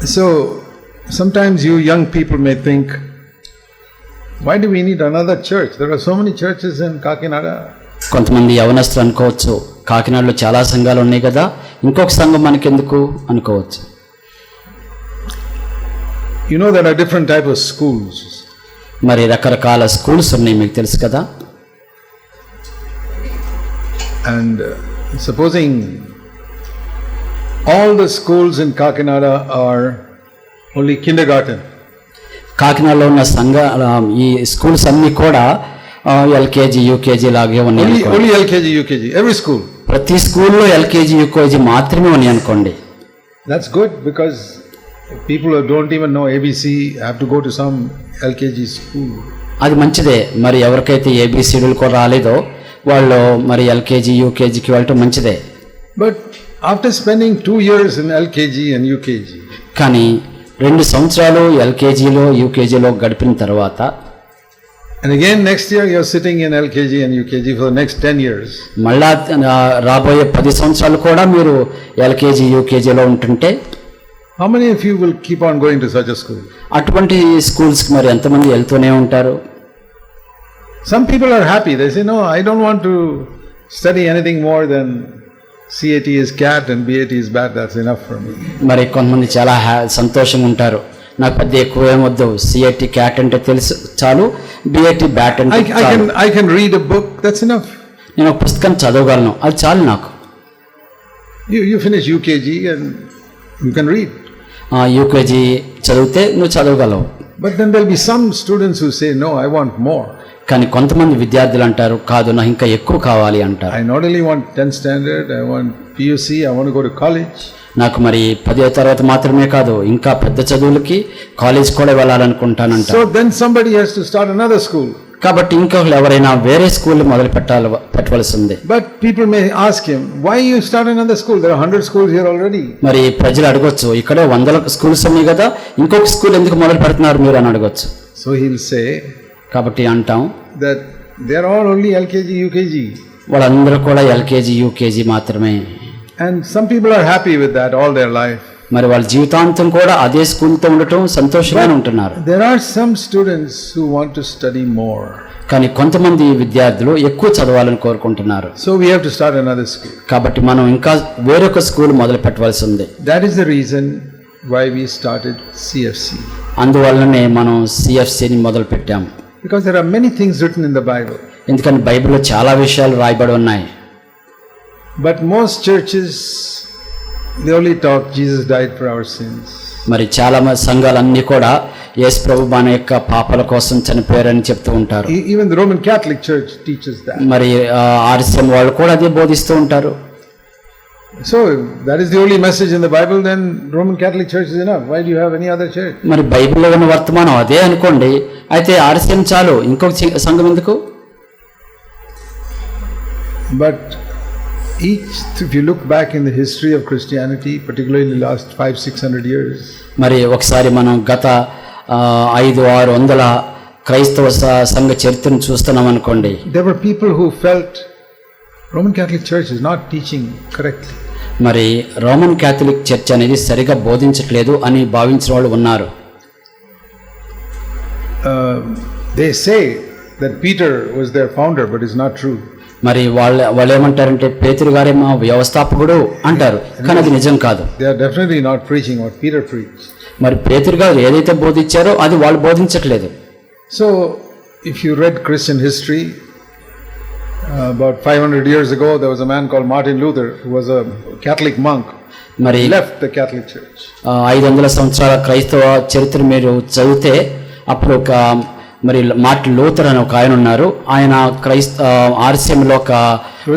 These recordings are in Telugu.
So sometimes you young people may think, why do we need another church? There are so many churches in Kakinada. కొంతమంది యవనస్తులు అనుకోవచ్చు, కాకినాడలో చాలా సంఘాలు ఉన్నాయి కదా, ఇంకొక సంఘం మనకెందుకు అనుకోవచ్చు. You know there are different types of schools. మరి రకరకాల స్కూల్స్ ఉన్నాయి, మీకు తెలుసు కదా. And supposing all the schools in Kakinada are only kindergarten. కాకినాడలో ఉన్న ఈ స్కూల్స్ అన్నీ కూడా ఎల్కేజీ యూకేజీ లాగే ఉన్నాయి. Only LKG UKG every school. ప్రతి స్కూల్లో ఎల్కేజీ యూకేజీ మాత్రమే ఉన్నాయి అనుకోండి. That's good because people who don't even know ABC have to go to some LKG school. అది మంచిదే. మరి ఎవరికైతే ఏబిసిడీలు కూడా రాలేదో వాళ్ళు మరి ఎల్కేజీ యూకేజీకి వెళ్ళటం మంచిదే. But after spending 2 years in LKG and UKG, కానీ 2 సంవత్సరాలు ఎల్కేజీలో యూకేజీలో గడిపిన తర్వాత, and again next year you're sitting in LKG and UKG for the next 10 years. మళ్ళా రాబోయే 10 సంవత్సరాలు కూడా మీరు ఎల్కేజీ యూకేజీలో ఉంటుంటే, how many of you will keep on going to such a school? అటువంటి స్కూల్స్కి మరి ఎంతమంది వెళ్తూనే ఉంటారు? Some people are happy. They say, no, I don't want to study anything more than CAT is cat and BAT is bat. That's enough for me. మరి కొంతమంది చాలా సంతోషంగా ఉంటారు. నాకు పెద్ద ఎక్కువ ఏమొద్దు, సిఐటి క్యాట్ అంటే తెలుసు చాలు, బిఐటి బ్యాట్ అంటే I can read a book. That's enough. నేను ఒక పుస్తకం చదవగలను, అది చాలు నాకు. You finish UKG and you can read. UKG చదివితే నువ్వు చదవగలవు. But then there'll be some students who say, no, I want more. కానీ కొంతమంది విద్యార్థులు అంటారు, కాదు నాకు ఇంకా ఎక్కువ కావాలి అంటారు. I not only want 10th standard, I want PUC, I want to go to college. నాకు మరి 10వ తరగతి మాత్రమే కాదు, ఇంకా పెద్ద చదువులకి కాలేజ్ కూడా వెళ్ళాలనుకుంటానంట. So then somebody has to start another school. కాబట్టి ఇంకొకరు ఎవరైనా వేరే స్కూల్ మొదలు పెట్టవలసి ఉంది. But people may ask him, why you start another school? There are 100 schools here already. మరి ప్రజలు అడగొచ్చు, ఇక్కడే 100 స్కూల్స్ ఉన్నాయి కదా, ఇంకొక స్కూల్ ఎందుకు మొదలు పెడుతున్నారు మీరు అని అడగొచ్చు. So he'll say, కాబట్టి అంటాం that they are all only LKG UKG. వాళ్ళందరూ కూడా ఎల్కేజీ యూకేజీ మాత్రమే. And some people are happy with that all their life. మరి వాళ్ళ జీవితాంతం కూడా అదే స్కూల్తో ఉండటం సంతోషంగానే ఉంటున్నారు. There are some students who want to study more. కానీ కొంతమంది విద్యార్థులు ఎక్కువ చదవాలని కోరుకుంటున్నారు. So we have to start another school. కాబట్టి మనం ఇంకా వేరొక స్కూల్ మొదలు పెట్టవలసి ఉంది. That is the reason why we started CFC. అందువల్లనే మనం సిఎఫ్సిని మొదలు పెట్టాము. Because there are many things written in the Bible. ఎందుకంటే బైబిల్లో చాలా విషయాలు రాయబడి ఉన్నాయి. But most churches, they only talk Jesus died for our sins. మరి చాలా సంఘాలన్నీ కూడా యేసు ప్రభు మన యొక్క పాపాల కోసం చనిపోయారని చెప్తూ ఉంటారు. Even the Roman Catholic Church teaches that. మరి ఆర్సిఎం వాళ్ళు కూడా అదే బోధిస్తూ ఉంటారు. So that is the only message in the Bible, then Roman Catholic Church is enough. Why do you have any other church? మరి బైబిల్లో ఉన్న వర్తమానం అదే అనుకోండి, అయితే ఆర్సిఎం చాలు, ఇంకొక సంఘం ఎందుకు? But if you look back in the history of Christianity, particularly in the last 500-600 years, మరి ఒకసారి మనం గత 500-600 క్రైస్తవ సంఘ చరిత్రను చూస్తున్నాం అనుకోండి, there were people who felt Roman Catholic Church is not teaching correctly. మరి రోమన్ క్యాథలిక్ చర్చ్ అనేది సరిగా బోధించట్లేదు అని భావించిన వాళ్ళు ఉన్నారు. They say that Peter was their founder, but it's not true. మరి వాళ్ళు ఏమంటారంటే పేతురు గారే మా వ్యవస్థాపకుడు అంటారు, కానీ అది నిజం కాదు. They are definitely not preaching what Peter preached. మరి పేతురు గారు ఏదైతే బోధించారో అది వాళ్ళు బోధించట్లేదు. So if you read Christian history, about 500 years ago there was a man called Martin Luther who was a Catholic monk. మరి left the Catholic Church. 500 సంవత్సరాల క్రైస్తవ చరిత్ర మీరు చదివితే అప్పుడు ఒక మరి మార్టిన్ లూథర్ అని ఒక ఆయన ఉన్నారు. ఆయన ఆర్సిఎంలో ఒక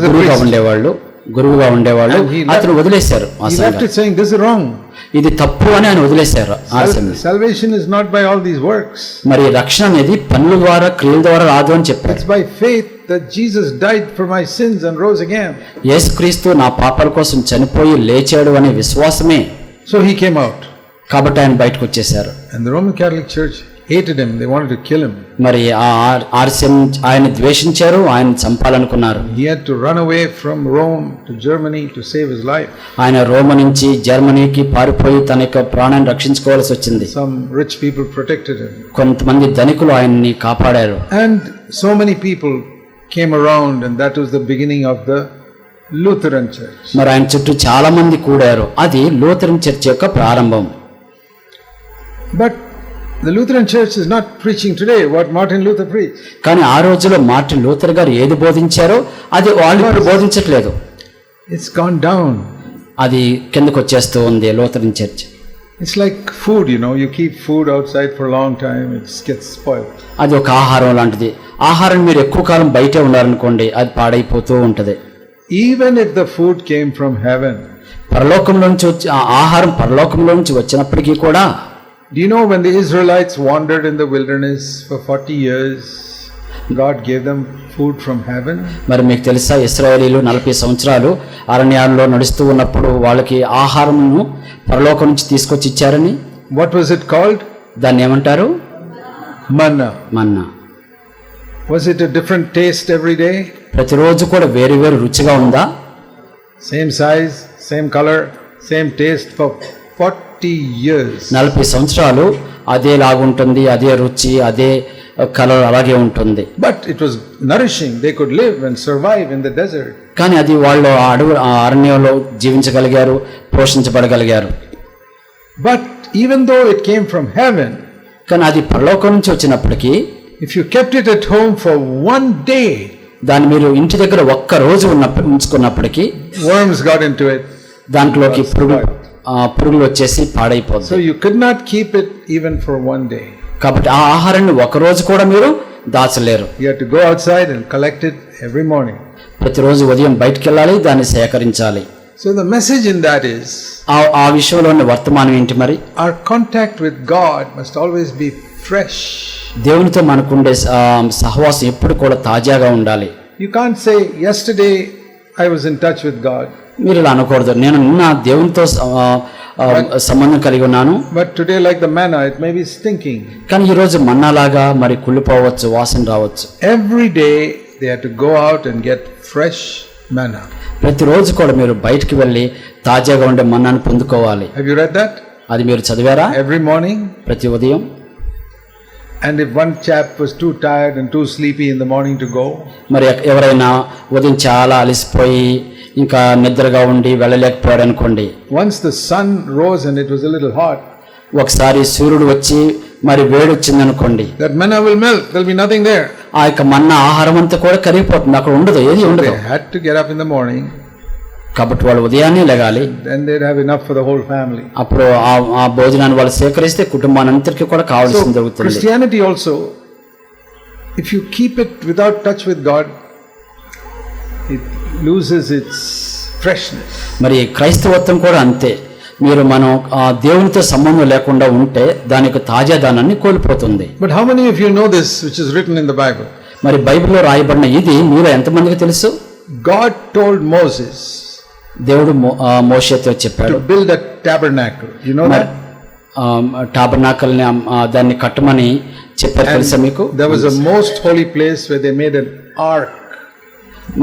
గురువుగా ఉండేవాళ్ళు. అతను వదిలేశారు, ఇది తప్పు అని ఆయన వదిలేశారు. Salvation is not by all these works. మరి రక్షణ అనేది పనుల ద్వారా క్రియల ద్వారా రాదు అని చెప్పారు. It's by faith that Jesus died for my sins and rose again. యేసుక్రీస్తు నా పాపాల కోసం చనిపోయి లేచాడు అనే విశ్వాసమే. So he came out. కాబట్టి ఆయన బయటకు వచ్చేశారు. And the Roman Catholic Church hated him, they wanted to kill him. మరి ఆ ఆర్సిఎం ఆయన ద్వేషించారు, ఆయన చంపాలనుకున్నారు. He had to run away from Rome to Germany to save his life. ఆయన రోమ్ నుంచి జర్మనీకి పారిపోయి తన యొక్క ప్రాణాన్ని రక్షించుకోవాల్సి వచ్చింది. Some rich people protected him. కొంతమంది ధనికులు ఆయన్ని కాపాడారు. And so many people came around, and that was the beginning of the Lutheran Church. మరి ఆయన చుట్టూ చాలా మంది కూడారు. అది లూథరన్ చర్చ్ యొక్క ప్రారంభం. But the Lutheran Church is not preaching today what Martin Luther preached. కానీ ఆ రోజులో మార్టిన్ లూథర్ గారు ఏది బోధించారో అది వాళ్ళు ఇప్పుడు బోధించట్లేదు. It's gone down. అది కిందకు వచ్చేస్తూ ఉంది Lutheran church. It's like food, you keep food outside for a long time, it gets spoiled. అది ఒక ఆహారం లాంటిది. ఆహారం మీరు ఎక్కువ కాలం బయటే ఉండాలనుకోండి, అది పాడైపోతూ ఉంటుంది. Even if the food came from heaven, పరలోకంలో నుంచి వచ్చి ఆ ఆహారం పరలోకంలో నుంచి వచ్చినప్పటికీ కూడా, do you know when the Israelites wandered in the wilderness for 40 years, God gave them food from heaven? మరి మీకు తెలుసా, ఇశ్రాయేలీలు 40 సంవత్సరాలు అరణ్యాల్లో నడుస్తూ ఉన్నప్పుడు వాళ్ళకి ఆహారమును పరలోకం నుంచి తీసుకొచ్చి ఇచ్చారని. What was it called? దాన్ని ఏమంటారు? Manna. Manna. Was it a different taste every day? ప్రతిరోజు కూడా వేరు వేరు రుచిగా ఉందా? Same size, same color, same taste for 40 years. 40 సంవత్సరాలు అదే లాగుంటుంది, అదే రుచి, అదే కలర్ అలాగే ఉంటుంది. But it was nourishing. They could live and survive in the desert. కానీ అది వాళ్ళు ఆ అరణ్యంలో జీవించగలిగారు, పోషించబడగలిగారు. But even though it came from heaven, కానీ అది పరలోకం నుంచి వచ్చినప్పటికీ, if you kept it at home for one day, దాన్ని మీరు ఇంటి దగ్గర ఒక్క రోజు ఉంచుకున్నప్పటికీ worms got into it. దాంట్లోకి పురుగులు వచ్చేసి పాడైపోతుంది. So you could not keep it even for one day. కాబట్టి ఆ ఆహారాన్ని ఒక రోజు కూడా మీరు దాచలేరు. You had to go outside and collect it every morning. ప్రతిరోజు ఉదయం బయటికి వెళ్ళాలి, దాన్ని సేకరించాలి. So the message in that is, ఆ విషయంలోని వర్తమానం ఏంటి మరి? our contact with God must always be fresh. దేవునితో మనకుండే సహవాసం ఎప్పుడు కూడా తాజాగా ఉండాలి. You can't say yesterday I was in touch with God. మీరు ఇలా అనకూడదు, నేను నిన్న దేవునితో సంబంధం కలిగి ఉన్నాను, but today like the manna it may be stinking. కానీ ఈరోజు మన్నాలాగా మరి కుళ్ళిపోవచ్చు, వాసన రావచ్చు. Every day they have to go out and get fresh manna. ప్రతిరోజు కూడా మీరు బయటికి వెళ్ళి తాజాగా ఉండే మన్నాను పొందుకోవాలి. Have you read that? అది మీరు చదివారా? Every morning. ప్రతి ఉదయం. And if one chap was too tired and too sleepy in the morning to go, మరి ఎవరైనా ఉదయం చాలా అలసిపోయి ఇంకా నిద్రగా ఉండి వెళ్ళలేకపోయాడు అనుకోండి, once the sun rose and it was a little hot, ఒకసారి సూర్యుడు వచ్చి మరి వేడి వచ్చింది అనుకోండి, that manna will melt, there will be nothing there. ఆ యొక్క మన్నా ఆహారం అంతా కూడా కరిగిపోతుంది, అక్కడ ఉండదు, ఏది ఉండదు. They had to get up in the morning. కాబట్టి వాళ్ళు ఉదయాన్నే లెగాలి. Then they'd have enough for the whole family. అప్పుడు ఆ భోజనాన్ని వాళ్ళు సేకరిస్తే కుటుంబానంతటికీ కూడా కావాల్సింది దొరుకుతుంది. Christianity also, if you keep it without touch with God, it loses its freshness. మరి క్రైస్తవత్వం కూడా అంతే. మనం దేవునితో సంబంధం లేకుండా ఉంటే దాని యొక్క తాజాదనాన్ని కోల్పోతుంది. But how many of you know this which is written in the Bible? మరి బైబిల్లో రాయబడిన ఇది మీరు ఎంతమందికి తెలుసు? God told Moses, దేవుడు మోషేతో చెప్పాడు, to build a tabernacle. You know that? Tabernacle ని దాన్ని కట్టమని చెప్పారు, తెలుసా మీకు? There was a most holy place where they made an ark.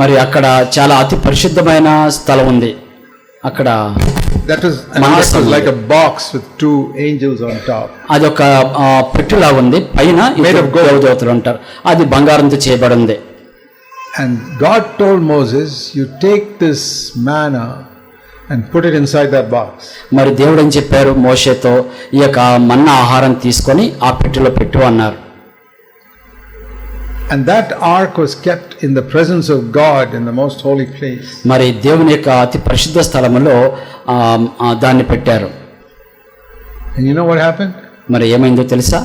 మరి అక్కడ చాలా అతి పరిశుద్ధమైన స్థలం ఉంది. అక్కడ that was an ark was like a box with two angels on top. అది ఒక పెట్టెలా ఉంది, పైన దేవదూతలు ఉంటారు, అది బంగారంతో చేయబడింది. And God told Moses, you take this manna and put it inside that box. మరి దేవుడు ఏం చెప్పారు మోషేతో, ఈ యొక్క మన్నా ఆహారం తీసుకొని ఆ పెట్టెలో పెట్టు అన్నారు. And that ark was kept in the presence of God in the most holy place. మరి దేవుని యొక్క అతి పరిశుద్ధ స్థలములో దాన్ని పెట్టారు. And you know what happened? మరి ఏమైందో తెలుసా?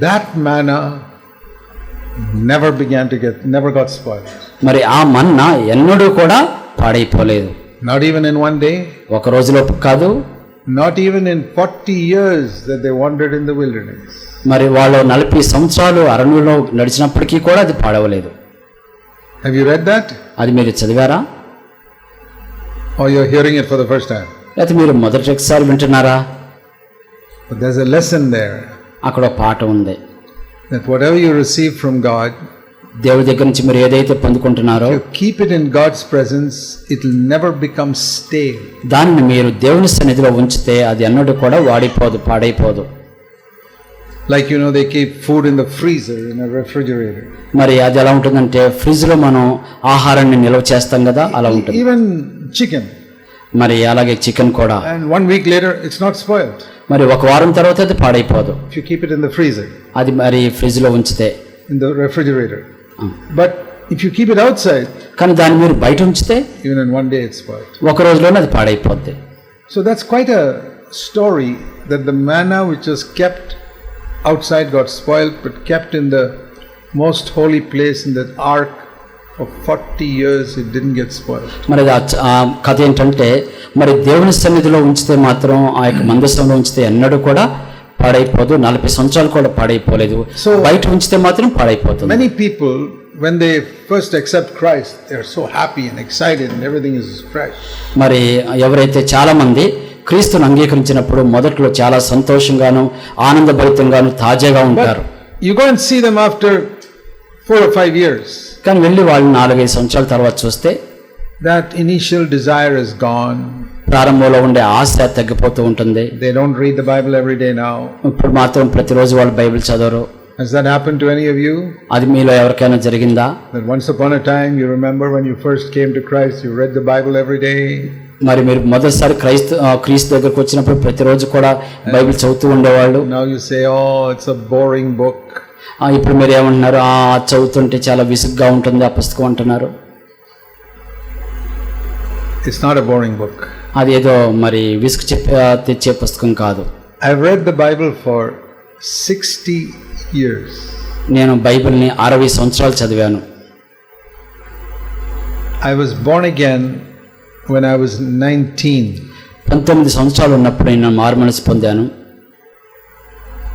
That manna never got spoiled. మరి ఆ మన్నా ఎన్నడూ కూడా పాడైపోలేదు. Not even in one day. ఒక రోజులో కాదు. Not even in 40 years that they wandered in the wilderness. మరి వాళ్ళు 40 సంవత్సరాలు అరణ్యంలో నడిచినప్పటికీ కూడా అది పాడవలేదు. Have you read that? అది మీరు చదివారా? Or you're hearing it for the first time? అయితే మీరు మొదటిసారి వింటున్నారా? But there's a lesson there. అక్కడ ఒక పాట ఉంది, that whatever you receive from God, దేవుడి దగ్గర నుంచి మీరు ఏదైతే పొందుకుంటున్నారో if you keep it in God's presence, it will never become stale. దానిని మీరు దేవుని సన్నిధిలో ఉంచితే అది ఎన్నడూ కూడా వాడిపోదు, పాడైపోదు. Like they keep food in the freezer, in a refrigerator. మరి అది ఎలా ఉంటుందంటే ఫ్రిడ్జ్ లో మనం ఆహారాన్ని నిల్వ చేస్తాం కదా, అలా ఉంటుంది. Even chicken. మరి అలాగే చికెన్ కూడా. And 1 week later, it's not spoiled. మరి ఒక వారం తర్వాత అది పాడైపోదు. If you keep it in the freezer. అది మరి ఫ్రిడ్జ్ లో ఉంచితే. In the refrigerator. But if you keep it outside, కానీ దాన్ని మీరు బయట ఉంచితే even in 1 day it's spoiled. ఒక రోజులోనే అది పాడైపోద్ది. So that's quite a story, that the manna which was kept outside got spoiled, but kept in the most holy place in that ark for 40 years it didn't get spoiled. మరి ఆ కథ ఏంటంటే, మరి దేవుని సన్నిధిలో ఉంచితే మాత్రం ఆ యొక్క మందసంలో ఉంచితే ఎన్నడూ కూడా పాడైపోదు, 40 సంవత్సరాలు కూడా పాడైపోలేదు. సో బయట ఉంచితే మాత్రం పాడైపోతుంది. Many people, when they first accept Christ, they are so happy and excited and everything is fresh. మరి ఎవరైతే చాలా మంది క్రీస్తును అంగీకరించినప్పుడు మొదట్లో చాలా సంతోషంగాను ఆనందభరితంగాను తాజాగా ఉంటారు. You go and see them after 4 or 5 years. కానీ వెళ్ళి వాళ్ళు 4-5 సంవత్సరాల తర్వాత చూస్తే that initial desire is gone. ప్రారంభంలో ఉండే ఆశ తగ్గిపోతూ ఉంటుంది. They don't read the Bible every day now. ఇప్పుడు మాత్రం ప్రతిరోజు వాళ్ళు బైబిల్ చదవరు. Has that happened to any of you? అది మీలో ఎవరికైనా జరిగిందా? That once upon a time, you remember when you first came to Christ, you read the Bible every day. మరి మీరు మొదటిసారి క్రీస్తు దగ్గరకు వచ్చినప్పుడు ప్రతిరోజు కూడా బైబిల్ చదువుతూ ఉండేవాళ్ళు. Now you say, oh, it's a boring book. ఇప్పుడు మీరు ఏమంటున్నారు, చదువుతుంటే చాలా విసుగ్గా ఉంటుంది ఆ పుస్తకం అంటున్నారు. It's not a boring book. అది ఏదో మరి విసుగు తెచ్చే పుస్తకం కాదు. I've read the Bible for 60 years. నేను బైబిల్ని 60 సంవత్సరాలు చదివాను. I was born again when I was 19. 19 సంవత్సరాలు ఉన్నప్పుడు నేను మారుమనసు పొందాను.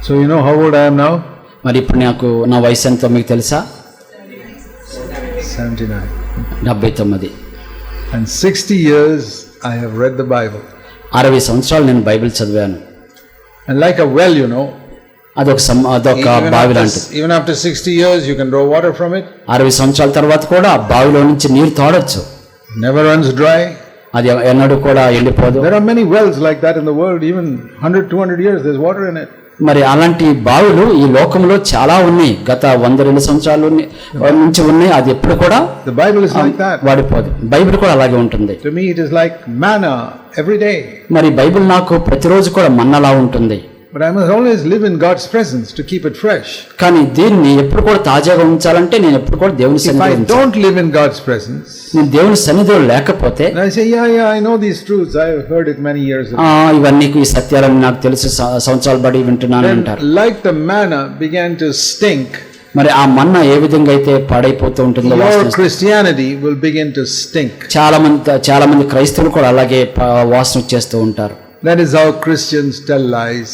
So you know how old I am now? మరి ఇప్పుడు నా వయసు ఎంతో మీకు తెలుసా? 79. 79. And 60 years I have read the Bible. 60 సంవత్సరాలు నేను బైబిల్ చదివాను. And like a well, అదొక బావి లాంటిది. Even after 60 years you can draw water from it. 60 సంవత్సరాల తర్వాత కూడా ఆ బావిలో నుంచి నీరు తోడొచ్చు. Never runs dry. అది ఎన్నడూ కూడా ఎండిపోదు. There are many wells like that in the world. Even 100-200 years there's water in it. మరి అలాంటి బావులు ఈ లోకంలో చాలా ఉన్నాయి. గత 100-200 సంవత్సరాల నుంచి ఉన్నాయి. అది ఎప్పుడు కూడా The Bible is like that. వాడిపోదు. బైబిల్ కూడా అలాగే ఉంటుంది. To me it is like manna every day. మరి బైబిల్ నాకు ప్రతిరోజు కూడా మన్నలా ఉంటుంది. But I must always live in God's presence to keep it fresh. కానీ దీన్ని ఎప్పుడు కూడా తాజాగా ఉంచాలంటే నేను ఎప్పుడు కూడా దేవుని సన్నిధిలో ఉంచాలి. If I don't live in God's presence, నేను దేవుని సన్నిధిలో లేకపోతే I say yeah I know these truths, I have heard it many years ago. ఇవన్నీ ఈ సత్యాలను నాకు తెలుసు, సంవత్సరాల బడి వింటున్నాను అంటారు. Like the manna began to stink, మరి ఆ మన్నా ఏ విధంగా అయితే పాడైపోతూ ఉంటుందో your Christianity will begin to stink. చాలా మంది క్రైస్తవులు కూడా అలాగే వాసన చేస్తూ ఉంటారు. That is how Christians tell lies.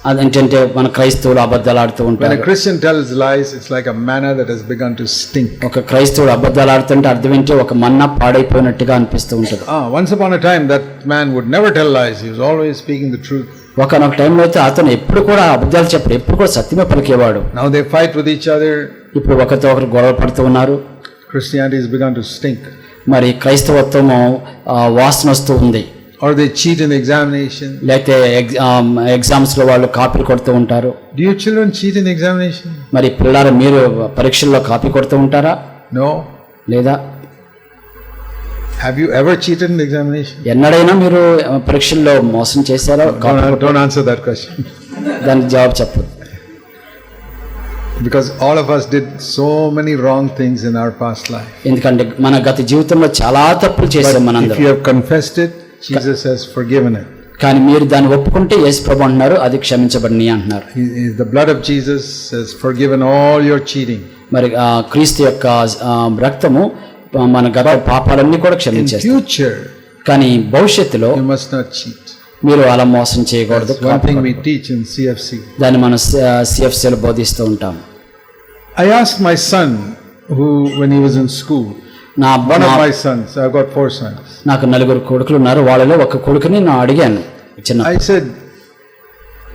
అదేంటంటే మన క్రైస్తవులు అబద్ధాలు ఆడుతూ ఉంటారు. When a Christian tells lies, it's like a manna that has begun to stink. ఒక క్రైస్తవుడు అబద్ధాలు ఆడుతుంటే అర్థం ఏంటి, ఒక మన్నా పాడైపోయినట్టుగా అనిపిస్తూ ఉంటుంది. Once upon a time that man would never tell lies. He was always speaking the truth. ఒకనొక టైంలో అయితే అతను ఎప్పుడు కూడా అబద్ధాలు చెప్పడు, ఎప్పుడు కూడా సత్యమే పలికేవాడు. Now they fight with each other. ఇప్పుడు ఒకరితో ఒకరు గొడవ పడుతూ ఉన్నారు. Christianity has begun to stink. మరి క్రైస్తవత్వం వాసన వస్తూ ఉంది. Or they cheat in examination. లేకపోతే ఎగ్జామ్స్ లో వాళ్ళు కాపీ కొడుతూ ఉంటారు. Do your children cheat in examination? మరి పిల్లలు మీరు పరీక్షల్లో కాపీ కొడుతూ ఉంటారా? No. లేదా? Have you ever cheated in examination? ఎన్నడైనా మీరు పరీక్షల్లో మోసం చేశారా? Don't answer that question. దానికి జవాబు చెప్పు. Because all of us did so many wrong things in our past life. ఎందుకంటే మన గత జీవితంలో చాలా తప్పులు చేశాం మనందరం. If you have confessed it, Jesus has forgiven it. కానీ మీరు దాన్ని ఒప్పుకుంటే యేసు ప్రభువు అంటున్నారు అది క్షమించబడిని అంటున్నారు. The blood of Jesus has forgiven all your cheating. మరి క్రీస్తు యొక్క రక్తము మన గత పాపాలన్నీ కూడా క్షమించేస్తుంది. In future, కానీ భవిష్యత్తులో you must not cheat. మీరు అలా మోసం చేయకూడదు. One thing we teach in CFC. దాన్ని మనం CFCలో బోధిస్తూ ఉంటాం. I asked my son when he was in school. One of my sons, I've got 4 sons. నాకు 4 కొడుకులు ఉన్నారు. వాళ్ళలో ఒక కొడుకుని నేను అడిగాను. I said,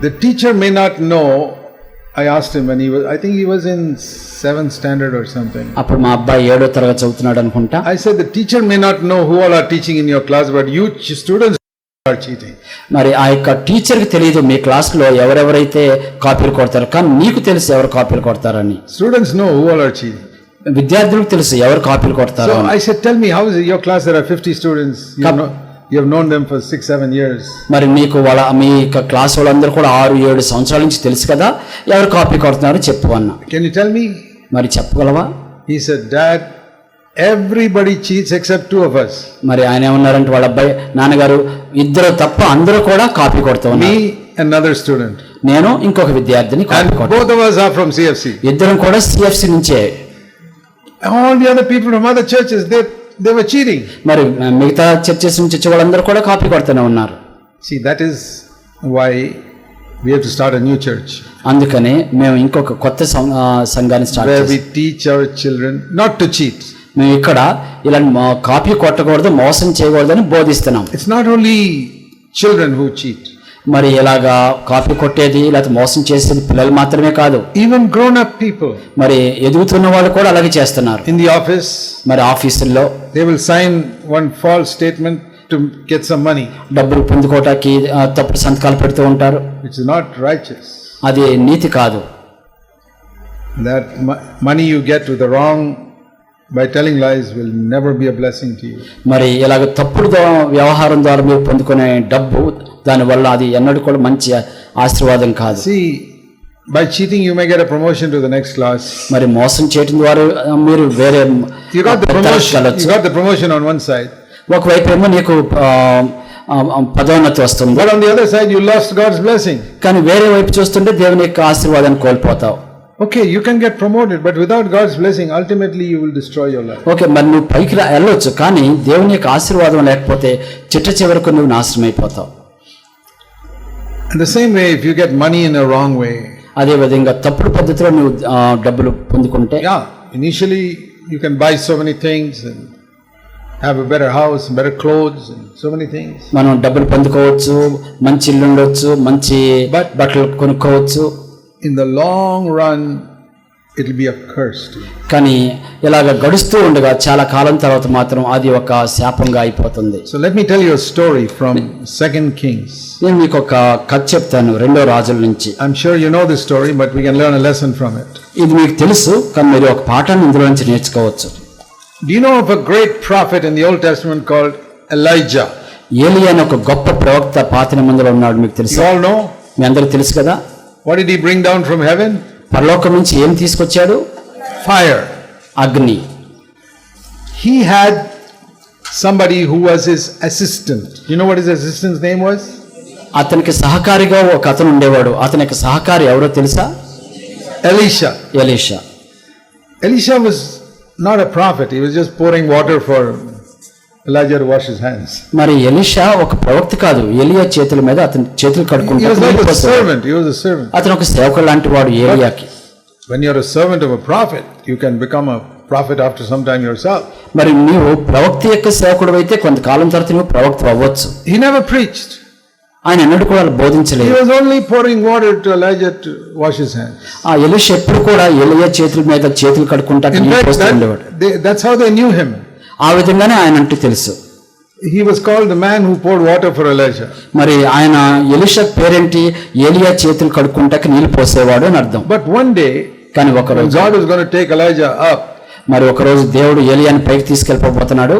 the teacher may not know I asked him when I think he was in 7th standard or something. అప్పుడు మా అబ్బాయి 7వ తరగతి చదువుతున్నాడు అనుకుంటా. I said the teacher may not know who all are teaching in your class, but you students are cheating. మరి ఆ యొక్క టీచర్కి తెలియదు మీ క్లాస్లో ఎవరెవరైతే కాపీలు కొడతారు, కానీ నీకు తెలుసు ఎవరు కాపీలు కొడతారని. Students know who all are cheating. విద్యార్థులకు తెలుసు ఎవరు కాపీలు కొడతారు. So I said, tell me, how is it your class? There are 50 students. You have known them for 6-7 years. మరి మీకు మీ క్లాస్ వాళ్ళందరూ కూడా 6-7 సంవత్సరాల నుంచి తెలుసు కదా, ఎవరు కాపీ కొడుతున్నారో చెప్పు అన్నా. Can you tell me? మరి చెప్పగలవా? He said, Dad, everybody cheats except 2 of us. మరి ఆయన ఏమన్నారంటే వాళ్ళ అబ్బాయి, నాన్నగారు ఇద్దరు తప్ప అందరూ కూడా కాపీ కొడుతూ ఉన్నారు. Me, another student. నేను ఇంకొక విద్యార్థిని కాపీ And కొడతాను. both of us are from CFC. ఇద్దరం కూడా సిఎఫ్సి నుంచే. All the other people from other churches, they were cheating. మరి మిగతా చర్చెస్ నుంచి వచ్చే వాళ్ళందరూ కూడా కాపీ కొడుతూనే ఉన్నారు. See, that is why we have to start a new church. అందుకనే మేము ఇంకొక కొత్త సంఘాన్ని స్టార్ట్ where we చేస్తాం. teach our children not to cheat. మేము ఇక్కడ ఇలా కాపీ కొట్టకూడదు, మోసం చేయకూడదని బోధిస్తున్నాం. It's not only children who cheat. మరి ఇలాగా కాపీ కొట్టేది లేకపోతే మోసం చేసేది పిల్లలు మాత్రమే కాదు, Even grown up people మరి ఎదుగుతున్న వాళ్ళు కూడా అలాగే చేస్తున్నారు. in the office, మరి ఆఫీసుల్లో they will sign one false statement to get some money, డబ్బులు పొందుకోవటానికి తప్పుడు సంతకాలు పెడుతూ ఉంటారు. which is not righteous. అది నీతి కాదు. That money you get with the wrong by telling lies will never be a blessing to you. మరి ఇలాగ తప్పుడు వ్యవహారం ద్వారా మీరు పొందుకునే డబ్బు, దానివల్ల అది ఎన్నడూ కూడా మంచి ఆశీర్వాదం కాదు. See, by cheating you may get a promotion to the next class. మరి మోసం చేయడం ద్వారా మీరు వేరే You got the promotion on one side. ఒకవైపు ఏమో నీకు పదోన్నతి వస్తుంది, But on the other side you lost God's blessing. కానీ వేరే వైపు చూస్తుంటే దేవుని యొక్క ఆశీర్వాదాన్ని కోల్పోతావు. Okay, you can get promoted, but without God's blessing, ultimately you will destroy your life. Okay, మరి నువ్వు పైకి వెళ్ళొచ్చు, కానీ దేవుని యొక్క ఆశీర్వాదం లేకపోతే చిట్ట చివరకు నువ్వు నాశనం అయిపోతావు. In the same way, if you get money in a wrong way, అదే విధంగా తప్పుడు పద్ధతిలో నువ్వు డబ్బులు పొందుకుంటే, initially you can buy so many things and have a better house, better clothes, and so many things. మనం డబ్బులు పొందుకోవచ్చు, మంచి ఇల్లు ఉండొచ్చు, మంచి బట్టలు కొనుక్కోవచ్చు. In the long run, it will be a curse to you. కానీ ఇలాగ గడుస్తూ ఉండగా చాలా కాలం తర్వాత మాత్రం అది ఒక శాపంగా అయిపోతుంది. So let me tell you a story from 2 Kings. నేను మీకు ఒక కథ చెప్తాను 2 రాజుల నుంచి. I'm sure you know this story, but we can learn a lesson from it. ఇది మీకు తెలుసు, కానీ మీరు ఒక పాఠాన్ని ఇందులో నుంచి నేర్చుకోవచ్చు. Do you know of a great prophet in the Old Testament called Elijah? ఏలియా అనే ఒక గొప్ప ప్రవక్త పాత నిబంధనలో ఉన్నాడు, మీకు తెలుసు. You all know? మీ అందరికీ తెలుసు కదా. What did he bring down from heaven? పరలోకం నుంచి ఏం తీసుకొచ్చాడు? Fire. అగ్ని. He had somebody who was his assistant. You know what his assistant's name was? అతనికి సహకారిగా ఒక అతను ఉండేవాడు. అతని యొక్క సహకారి ఎవరో తెలుసా? Elisha. Elisha. Elisha was not a prophet. He was just pouring water for Elijah to wash his hands. మరి ఎలీషా ఒక ప్రవక్త కాదు, ఎలియా చేతుల మీద అతని చేతులు He కడుక్కుంటూ was like a servant. He was a servant. అతను ఒక సేవకుడు లాంటి వాడు ఏలియాకి. When you're a servant of a prophet, you can become a prophet after some time yourself. మరి నీవు ప్రవక్త యొక్క సేవకుడు అయితే కొంతకాలం తర్వాత నువ్వు ప్రవక్త అవ్వచ్చు. He never preached. ఆయన ఎన్నడూ కూడా He బోధించలేదు. was only pouring water to Elijah to wash his hands. ఆ ఎలీషా ఎప్పుడు కూడా ఎలియా చేతుల మీద చేతులు కడుక్కుంటా In fact, పోస్తూ ఉండేవాడు. that's how they knew him. ఆ విధంగానే ఆయన అంటూ తెలుసు. He was called the man who poured water for Elijah. మరి ఆయన ఎలీషా పేరేంటి? ఏలియా చేతులు కడుక్కుంటాక నీళ్లు పోసేవాడు అని అర్థం. But one day, కానీ when ఒకరోజు God was going to take Elijah up, మరి ఒకరోజు దేవుడు ఏలియాని పైకి తీసుకెళ్ళిపోతున్నాడు.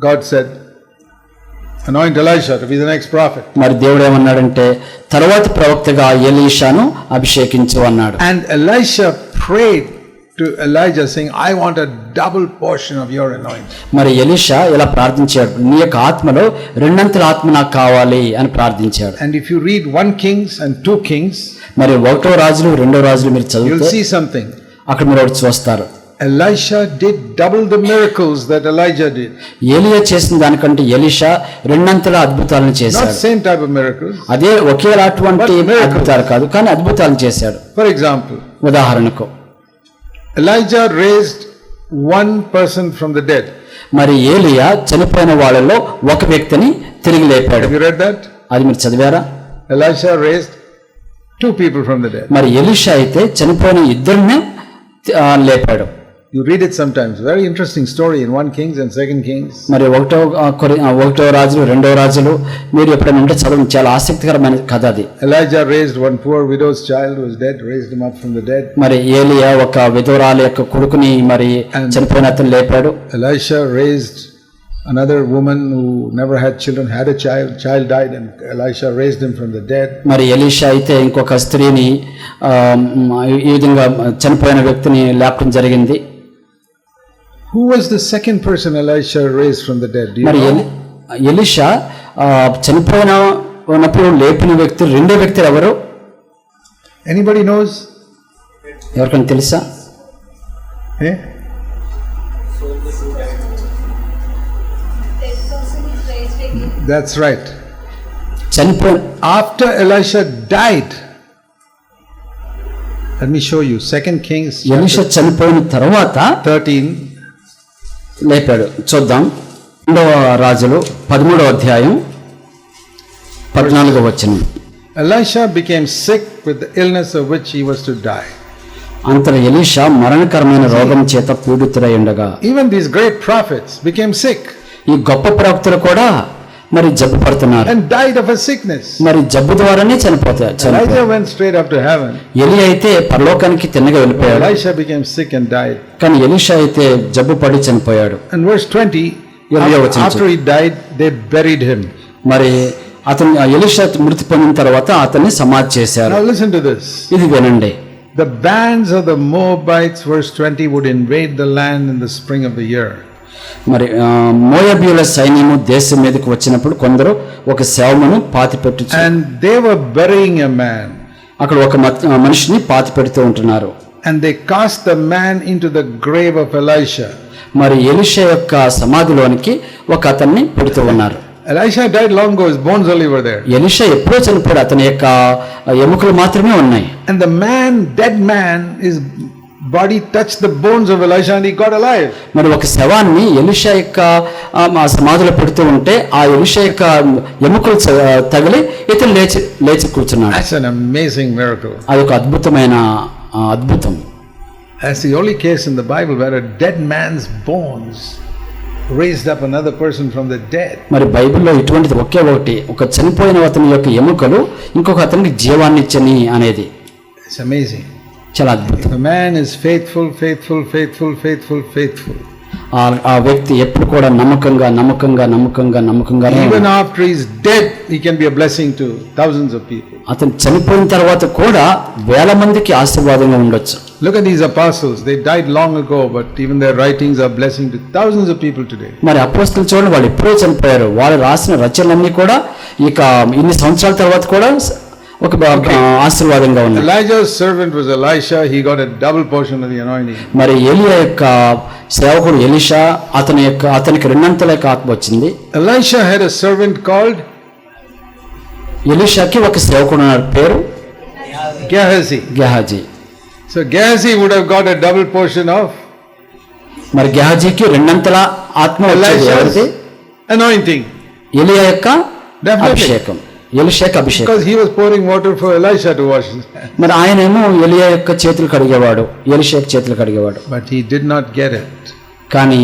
God said, anoint Elisha to be the next prophet. మరి దేవుడు ఏమన్నాడంటే తరువాత ప్రవక్తగా ఎలీషాను అభిషేకించు అన్నాడు. And Elisha prayed to Elijah saying, I want a double portion of your anointing. మరి ఎలీషా ఇలా ప్రార్థించాడు, నీ యొక్క ఆత్మలో 2 అంతల ఆత్మ నాకు కావాలి అని ప్రార్థించాడు. And if you read 1 Kings and 2 Kings, మరి 1వ రాజులు 2వ రాజులు మీరు you'll చదివితే see something. అక్కడ మీరు ఒకటి చూస్తారు. Elisha did double the miracles that Elijah did. ఏలియా చేసిన దానికంటే ఎలీషా 2 అంతల అద్భుతాలను Not చేశాడు. same type of miracles. అదే ఒకేలాంటి But miracles. అద్భుతాలు కాదు, కానీ అద్భుతాలు చేశాడు. For example, ఉదాహరణకు Elijah raised one person from the dead. మరి ఏలియా చనిపోయిన వాళ్ళలో ఒక వ్యక్తిని తిరిగి లేపాడు. Have you read that? అది మీరు చదివారా? Elisha raised 2 people from the dead. మరి ఎలీషా అయితే చనిపోయిన ఇద్దరిని లేపాడు. You read it sometimes. Very interesting story in 1 Kings and 2 Kings. మరి ఒకటో రాజులు, రెండో రాజులు మీరు ఎప్పుడైనా ఉంటే చదవండి, చాలా ఆసక్తికరమైన కథ అది. Elijah raised one poor widow's child who was dead, raised him up from the dead. మరి ఏలియా ఒక విధవరాలి యొక్క కొడుకుని మరి చనిపోయిన అతను లేపాడు. Elisha raised another woman who never had children, had a child died, and Elisha raised him from the dead. మరి ఎలీషా అయితే ఇంకొక స్త్రీని ఈ విధంగా చనిపోయిన వ్యక్తిని లేపడం జరిగింది. Who was the second person Elisha raised from the dead? Do you మరి know? ఎలీషా చనిపోయినప్పుడు లేపిన వ్యక్తి రెండో వ్యక్తి ఎవరు? Anybody knows? ఎవరికైనా తెలుసా? Eh? That's right. After Elisha died, let me show you 2 Kings Elisha చనిపోయిన తర్వాత 13. లేపాడు. చూద్దాం. 2వ రాజులు 13వ అధ్యాయం 14వ వచనం. Elisha became sick with the illness of which he was to die. అంతట ఎలీషా మరణకరమైన రోగం చేత పీడితుడై ఉండగా. Even these great prophets became sick. ఈ గొప్ప ప్రవక్తలు కూడా మరి జబ్బు పడుతున్నారు. And died of a sickness. మరి జబ్బు ద్వారానే చనిపోతారు. Elijah went straight up to heaven. ఎలీయా అయితే పరలోకానికి తిన్నగా వెళ్ళిపోయాడు. Elisha became sick and died. కానీ ఎలీషా అయితే జబ్బు పడి చనిపోయాడు. And verse 20, after he died, they buried him. మరి అతను ఎలీషా మృతి పొందిన తర్వాత అతన్ని సమాధి చేశారు. Now listen to this. ఇది వినండి. The bands of the Moabites, verse 20, would invade the land in the spring of the year. మరి మోయాబీయుల సైన్యము దేశం మీదకి వచ్చినప్పుడు కొందరు ఒక శవమును పాతిపెట్టు. And they were burying a man. అక్కడ ఒక మనిషిని పాతిపెడుతూ ఉంటున్నారు. And they cast the man into the grave of Elisha. మరి ఎలీషా యొక్క సమాధిలోనికి ఒక అతన్ని పెడుతూ ఉన్నారు. Elisha died long ago, his bones only were there. Elisha ఎప్పుడో చనిపోయాడు, అతని యొక్క ఎముకలు మాత్రమే ఉన్నాయి. And the man, dead man, his body touched the bones of Elisha and he got alive. మరి ఒక శవాన్ని ఎలీషా యొక్క సమాధిలో పెడుతూ ఉంటే ఆ ఎలీషా యొక్క ఎముకలు తగిలి ఇతను లేచి కూర్చున్నాడు. That's an amazing miracle. అది ఒక అద్భుతమైన అద్భుతం. That's the only case in the Bible where a dead man's bones raised up another person from the dead. మరి బైబిల్లో ఇటువంటిది ఒకే ఒకటి, ఒక చనిపోయిన అతని యొక్క ఎముకలు ఇంకొక అతనికి జీవాన్ని ఇచ్చని అనేది. It's amazing. చాలా అద్భుతం. The man is faithful. ఆ వ్యక్తి ఎప్పుడు కూడా నమ్మకంగా even after he is dead, he can be a blessing to thousands of people. అతను చనిపోయిన తర్వాత కూడా వేల మందికి ఆశీర్వాదంగా ఉండొచ్చు. Look at these apostles. They died long ago, but even their writings are blessing to thousands of people today. మరి అపోస్తలులు చూడండి, వాళ్ళు ఎప్పుడో చనిపోయారు, వాళ్ళు రాసిన రచనలన్నీ కూడా ఇక ఇన్ని సంవత్సరాల తర్వాత కూడా ఒక ఆశీర్వాదంగా ఉన్నాయి. Elijah's servant was Elisha. He got a double portion of the anointing. మరి ఎలీయా యొక్క సేవకుడు ఎలీషా, అతనికి రెండంతల ఆత్మ వచ్చింది. Elisha had a servant called ఎలీషాకి ఒక సేవకుడు ఉన్నాడు, పేరు Gehazi. So Gehazi would have got a double portion of మరి గెహాజీకి రెండంతల ఆత్మ Elisha's anointing. ఎలీయా యొక్క అభిషేకం, ఎలీషాకి అభిషేకం. Because he was pouring water for Elisha to wash his hands. మరి ఆయనేమో ఎలీయా యొక్క చేతులు కడిగేవాడు, ఎలీషా యొక్క చేతులు కడిగేవాడు. But he did not get it. కానీ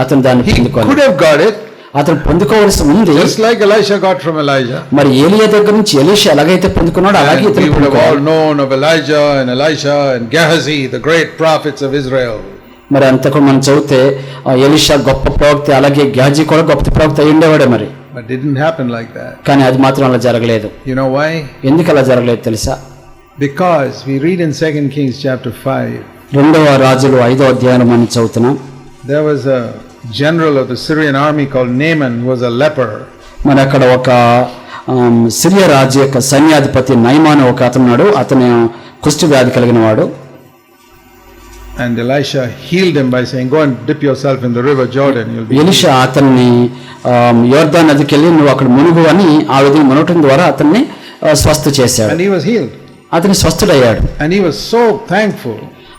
అతను దాన్ని పొందుకోలేదు. Could have got it. అతను పొందుకోవాల్సి ఉంది. Just like Elisha got from Elijah. మరి ఎలీయా దగ్గర నుంచి ఎలీషా ఎలాగైతే పొందుకున్నాడో అలాగే ఇతను we would have all known of Elijah and Elisha and Gehazi, the great prophets of Israel. మరి అంతకు మనం చదివితే ఎలీషా గొప్ప ప్రవక్త, అలాగే గెహాజీ కూడా గొప్ప ప్రవక్త అయి ఉండేవాడే. మరి But it didn't happen like that. కానీ అది మాత్రం అలా జరగలేదు. You know why? ఎందుకు అలా జరగలేదు తెలుసా? Because we read in 2 Kings chapter 5. 2వ రాజులు 5వ అధ్యాయం మనం చదువుతున్నాం. There was a general of the Syrian army called Naaman, who was a leper. మరి అక్కడ ఒక సిరియా రాజు యొక్క సైన్యాధిపతి నయమాను ఒక అతనున్నాడు, అతను కుష్టి వ్యాధి కలిగిన వాడు. And Elisha healed him by saying, go and dip yourself in the river Jordan, you'll be. Elisha అతన్ని యోర్దాను నదికి వెళ్ళి నువ్వు అక్కడ మునుగు అని ఆ విధంగా మునగటం ద్వారా అతన్ని స్వస్థ చేశాడు. And he was healed. అతను స్వస్థుడయ్యాడు. And he was so thankful.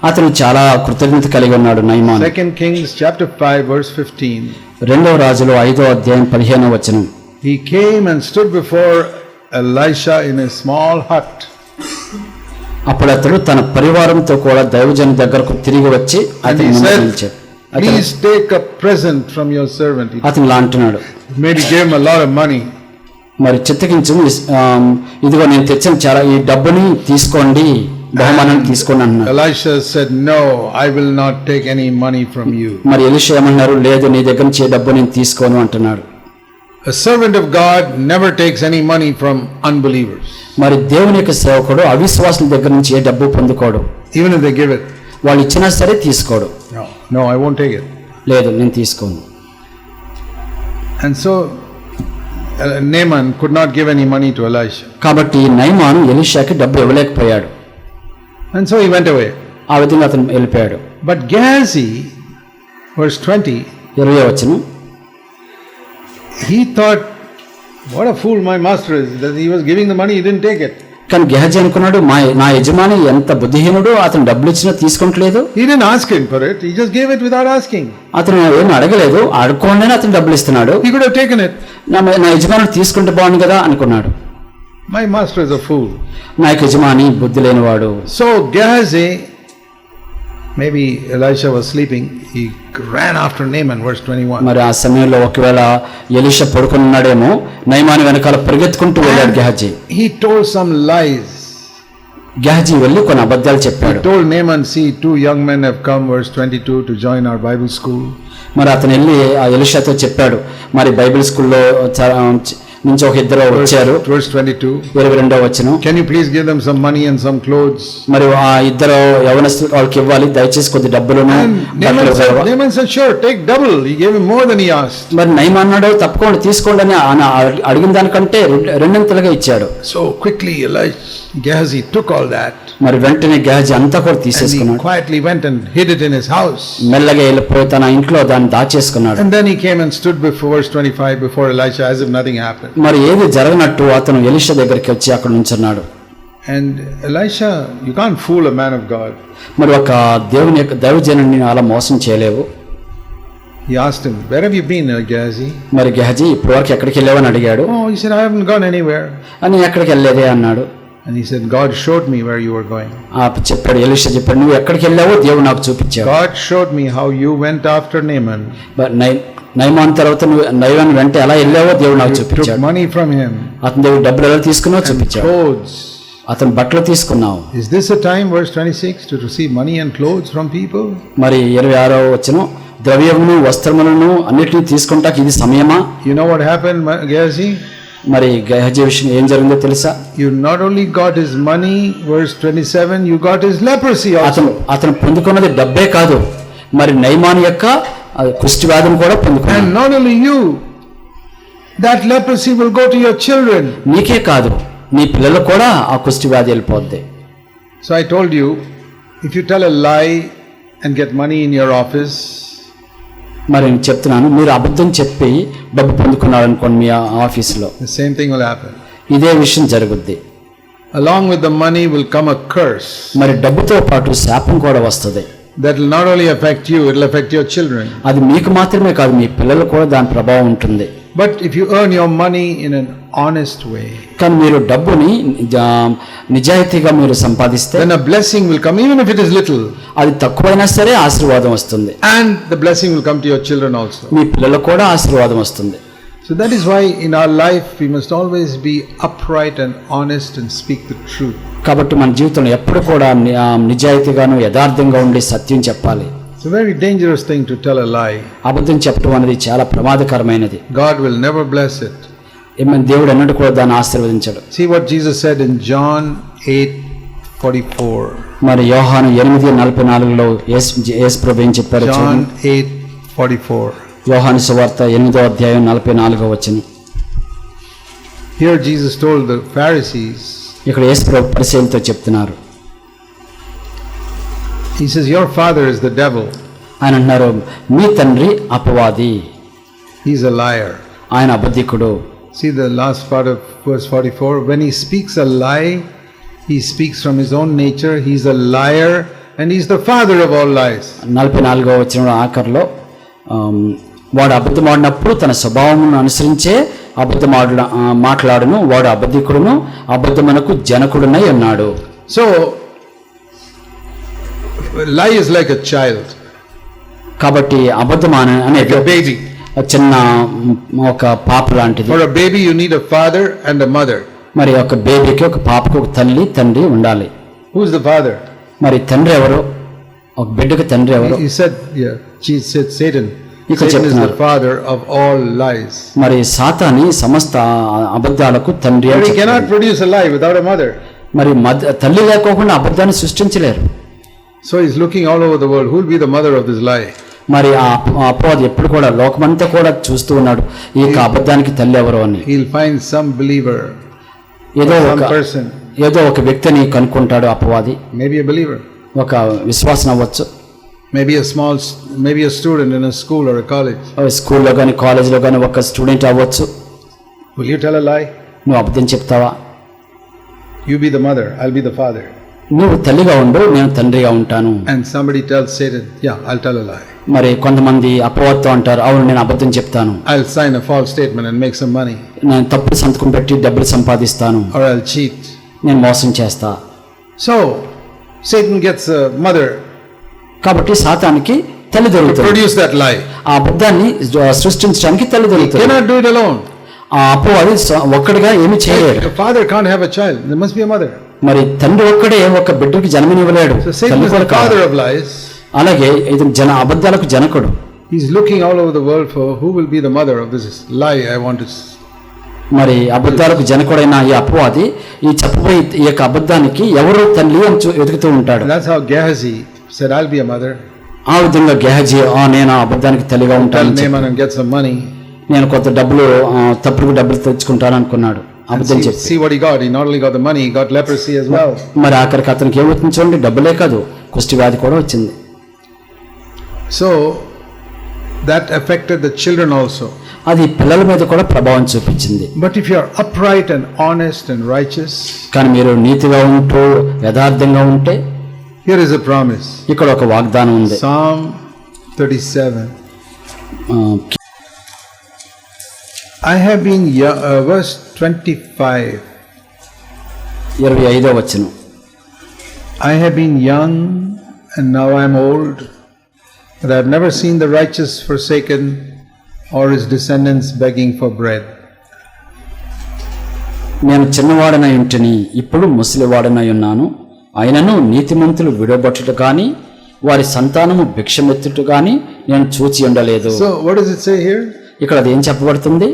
అతను చాలా కృతజ్ఞత కలిగి ఉన్నాడు నయమాను. 2 Kings chapter 5 verse 15. 2వ రాజులు 5వ అధ్యాయం 15వ వచనం. He came and stood before Elisha in a small hut. అప్పుడు అతడు తన పరివారంతో కూడా దైవజను దగ్గరకు తిరిగి వచ్చి And అతని he ముందు said, నిలిచాడు. please take a present from your servant. అతను ఇలా అంటున్నాడు, Maybe gave him a lot of money. మరి చిత్తగించు, ఇదిగో నేను తెచ్చిన చాలా ఈ డబ్బుని తీసుకోండి, బహుమానాన్ని తీసుకోండి అంటున్నాడు. Elisha said, no, I will not take any money from you. మరి ఎలీషా ఏమన్నారు, లేదు నీ దగ్గర నుంచి ఏ డబ్బు నేను తీసుకోను అంటున్నాడు. A servant of God never takes any money from unbelievers, మరి దేవుని యొక్క సేవకుడు అవిశ్వాసుల దగ్గర నుంచి ఏ డబ్బు పొందుకోడు. even if they give it. వాళ్ళు ఇచ్చినా సరే తీసుకోడు. No, I won't take it. లేదు నేను తీసుకోను. And so Naaman could not give any money to Elisha. కాబట్టి నయమాను ఎలీషాకి డబ్బు ఇవ్వలేకపోయాడు. And so he went away. ఆ విధంగా అతను వెళ్ళిపోయాడు. But Gehazi, verse 20, 20వ వచనం, he thought, what a fool my master is, that he was giving the money, he didn't take it. కానీ గెహజీ అనుకున్నాడు, నా యజమాని ఎంత బుద్ధిహీనుడు, అతను డబ్బులు ఇచ్చినా తీసుకుంటలేదు. He didn't ask him for it, he just gave it without asking. అతను ఏమి అడగలేదు, అడుక్కోండినే అతను డబ్బులు ఇస్తున్నాడు. He could have taken it. నా యజమాని తీసుకుంటే బాగుంది కదా అనుకున్నాడు. My master is a fool. నా యజమాని బుద్ధి లేనివాడు. So Gehazi, maybe Elisha was sleeping, he ran after Naaman, verse 21. మరి ఆ సమయంలో ఒకవేళ ఎలీషా పడుకున్నాడేమో, నయమాని వెనకాల పరిగెత్తుకుంటూ వెళ్ళాడు Gehazi. He told some lies. Gehazi వెళ్ళి కొన్ని అబద్ధాలు He చెప్పాడు. told Naaman, see, 2 young men have come, verse 22, to join our Bible school. మరి అతను వెళ్ళి ఆ ఎలీషాతో చెప్పాడు, మరి బైబిల్ స్కూల్లో నుంచి ఒక ఇద్దరు వచ్చారు. Verse 22. 22వ వచనం, Can you please give them some money and some clothes? మరి ఆ ఇద్దరు యవనస్తులు వాళ్ళకి ఇవ్వాలి, దయచేసి కొద్ది డబ్బులను Naaman said, sure, take double. He gave him more than he asked. మరి నయమాన్ అన్నాడు, తప్పకుండా తీసుకోండి అని ఆయన అడిగిన దానికంటే రెండింతలుగా ఇచ్చాడు. So quickly Gehazi took all that. మరి వెంటనే గెహజీ అంతా కూడా And he తీసేసుకున్నాడు. quietly went and hid it in his house. మెల్లగా వెళ్ళిపోయి తన ఇంట్లో దాన్ని దాచేసుకున్నాడు. And then he came and stood before, verse 25, before Elisha as if nothing happened. మరి ఏది జరగనట్టు అతను ఎలీషా దగ్గరికి వచ్చి అక్కడ నుంచున్నాడు. And Elisha, you can't fool a man of God. మరి ఒక దేవుని యొక్క దైవజనుడిని అలా మోసం చేయలేవు. He asked him, where have you been, Gehazi? మరి గెహజీ ఇప్పటి వరకు ఎక్కడికి వెళ్ళావని అడిగాడు. Oh, he said, I haven't gone anywhere. అని ఎక్కడికి వెళ్ళలేదే అన్నాడు. And he said, God showed me where you were going. చెప్పాడు, ఎలీషా చెప్పాడు, నువ్వు ఎక్కడికి వెళ్ళావో దేవుడు నాకు చూపించాడు. God showed me how you went after Naaman. Naaman తర్వాత నువ్వు నయమాన్ వెంట ఎలా వెళ్ళావో దేవుడు నాకు You took చూపించాడు. money from him. అతని దేవుడు డబ్బులు ఎలా తీసుకున్నావో And చూపించాడు. clothes. అతను బట్టలు తీసుకున్నావు. Is this a time, verse 26, to receive money and clothes from people? మరి 26వ వచనం, ద్రవ్యమును వస్త్రములను అన్నిటినీ తీసుకుంటాకి ఇది సమయమా? You know what happened, Gehazi? మరి గెహజీ విషయం ఏం జరిగిందో తెలుసా? You not only got his money, verse 27, you got his leprosy also. అతను పొందుకున్నది డబ్బే కాదు, మరి నయమాన్ యొక్క కుష్టి వ్యాధిని కూడా పొందుకున్నాడు. And not only you, that leprosy will go to your children. నీకే కాదు, నీ పిల్లలు కూడా ఆ కుష్టి వ్యాధి వెళ్ళిపోద్ది. So I told you, if you tell a lie and get money in your office, మరి నేను చెప్తున్నాను, మీరు అబద్ధం చెప్పి డబ్బు పొందుకున్నారు అనుకోండి మీ ఆఫీసులో, the same thing will happen. ఇదే విషయం జరుగుద్ది. Along with the money will come a curse. మరి డబ్బుతో పాటు శాపం కూడా వస్తుంది. That will not only affect you, it will affect your children. అది మీకు మాత్రమే కాదు, మీ పిల్లలు కూడా దాని ప్రభావం ఉంటుంది. But if you earn your money in an honest way, కానీ మీరు డబ్బుని నిజాయితీగా మీరు సంపాదిస్తే, then a blessing will come, even if it is little. అది తక్కువైనా సరే ఆశీర్వాదం వస్తుంది. And the blessing will come to your children also. మీ పిల్లలకు కూడా ఆశీర్వాదం వస్తుంది. So that is why in our life we must always be upright and honest and speak the truth. కాబట్టి మన జీవితంలో ఎప్పుడు కూడా నిజాయితీగాను యథార్థంగా ఉండి సత్యం చెప్పాలి. It's a very dangerous thing to tell a lie. అబద్ధం చెప్పడం అనేది చాలా ప్రమాదకరమైనది. God will never bless it. దేవుడు అన్నట్టు కూడా దాన్ని ఆశీర్వదించాడు. See what Jesus said in John 8:44. మరి యోహాను 8:44లో యేసు ప్రభువు ఏం చెప్పారు? John 8:44. యోహాను సువార్త 8వ అధ్యాయం 44వ వచనం. Here Jesus told the Pharisees, ఇక్కడ యేసు ప్రభు పరిసయ్యులతో చెప్తున్నారు. He says, your father is the devil. ఆయన అన్నారు, మీ తండ్రి అపవాది, he's a liar. ఆయన అబద్ధికుడు. See the last part of verse 44, when he speaks a lie, he speaks from his own nature, he's a liar and he's the father of all lies. 44వ వచనంలో ఆఖరిలో వాడు అబద్ధం ఆడినప్పుడు తన స్వభావమును అనుసరించే అబద్ధం మాట్లాడును, వాడు అబద్ధికుడును అబద్ధమునకు జనకుడునై ఉన్నాడు. So lie is like a child, కాబట్టి అబద్ధం like అనేది a baby. చిన్న ఒక పాప లాంటిది. For a baby you need a father and a mother. మరి ఒక బేబీకి ఒక పాపకు ఒక తల్లి తండ్రి ఉండాలి. Who's the father? మరి తండ్రి ఎవరు? ఒక బిడ్డకు తండ్రి ఎవరు? He said, yeah, Jesus said Satan. ఇక్కడ Satan is the చెప్తున్నారు. father of all lies. మరి సాతాని సమస్త అబద్ధాలకు తండ్రి అని But he చెప్తున్నారు. cannot produce a lie without a mother. మరి తల్లి లేకోకుండా అబద్ధాన్ని సృష్టించలేరు. So he's looking all over the world. Who will be the mother of this lie? మరి ఆ అపవాది ఎప్పుడు కూడా లోకమంతా కూడా చూస్తూ ఉన్నాడు ఈ యొక్క అబద్ధానికి తల్లి ఎవరు అని. He'll find some believer, ఏదో some ఒక person, ఒక వ్యక్తిని కనుక్కుంటాడు అపవాది. maybe a believer, ఒక విశ్వాసం అవ్వచ్చు, maybe a student in a school or a college. స్కూల్లో కానీ కాలేజీలో కానీ ఒక స్టూడెంట్ అవ్వచ్చు. Will you tell a lie? నువ్వు అబద్ధం చెప్తావా? You be the mother, I'll be the father. నువ్వు తల్లిగా ఉండు, నేను తండ్రిగా ఉంటాను. And somebody tells Satan, yeah, I'll tell a lie. మరి కొంతమంది అపవాదితో అంటారు, అవును నేను అబద్ధం చెప్తాను, I'll sign a false statement and make some money. నేను తప్పుడు సంతకం పెట్టి డబ్బులు సంపాదిస్తాను, Or I'll cheat. నేను మోసం చేస్తా. So Satan gets a mother కాబట్టి సాతానికి తల్లి to దొరుకుతుంది. produce that lie. ఆ అబద్ధాన్ని సృష్టించడానికి తల్లి He దొరుకుతుంది. cannot do it alone. ఆ అపవాది ఒక్కడిగా ఏమి చేయలేడు. A father can't have a child. There must be a mother. మరి తండ్రి ఒక్కడే ఒక బిడ్డకి జన్మనివ్వలేడు. So Satan తల్లి is the కూడా కాదు. father of lies. అలాగే ఇది అబద్ధాలకు జనకుడు. He's looking all over the world for who will be the mother of this lie I want to. మరి అబద్ధాలకు జనకుడైన ఈ అపవాది ఈ చెప్పబోయే ఈ యొక్క అబద్ధానికి ఎవరు తల్లి అని వెతుకుతూ ఉంటాడు. And that's how Gehazi said, I'll be a mother. ఆ విధంగా గెహజీ నేను ఆ అబద్ధానికి తల్లిగా Tell ఉంటాను, Naaman and get some money. నేను కొంత తప్పుడు డబ్బులు తెచ్చుకుంటాను అనుకున్నాడు. అబద్ధం చెప్పి See what he got. He not only got the money, he got leprosy as well. మరి ఆఖరికి అతనికి ఏమవుతుంది చూడండి, డబ్బులే కాదు కుష్టి వ్యాధి కూడా వచ్చింది. So that affected the children also. అది పిల్లల మీద కూడా ప్రభావం చూపించింది. But if you are upright and honest and righteous, కానీ మీరు నీతిగా ఉంటూ యథార్థంగా ఉంటే here is a promise. ఇక్కడ ఒక వాగ్దానం ఉంది. Psalm 37. I have been verse 25. 25వ వచనం. I have been young and now I am old, but I have never seen the righteous forsaken or his descendants begging for bread. నేను చిన్నవాడనై ఉంటిని, ఇప్పుడు ముసలివాడనై ఉన్నాను, అయినను నీతిమంతులు విడబట్టుట కానీ వారి సంతానము భిక్షమెత్తుట కానీ నేను చూచి ఉండలేదు. So what does it say here? ఇక్కడ అది ఏం చెప్పబడుతుంది?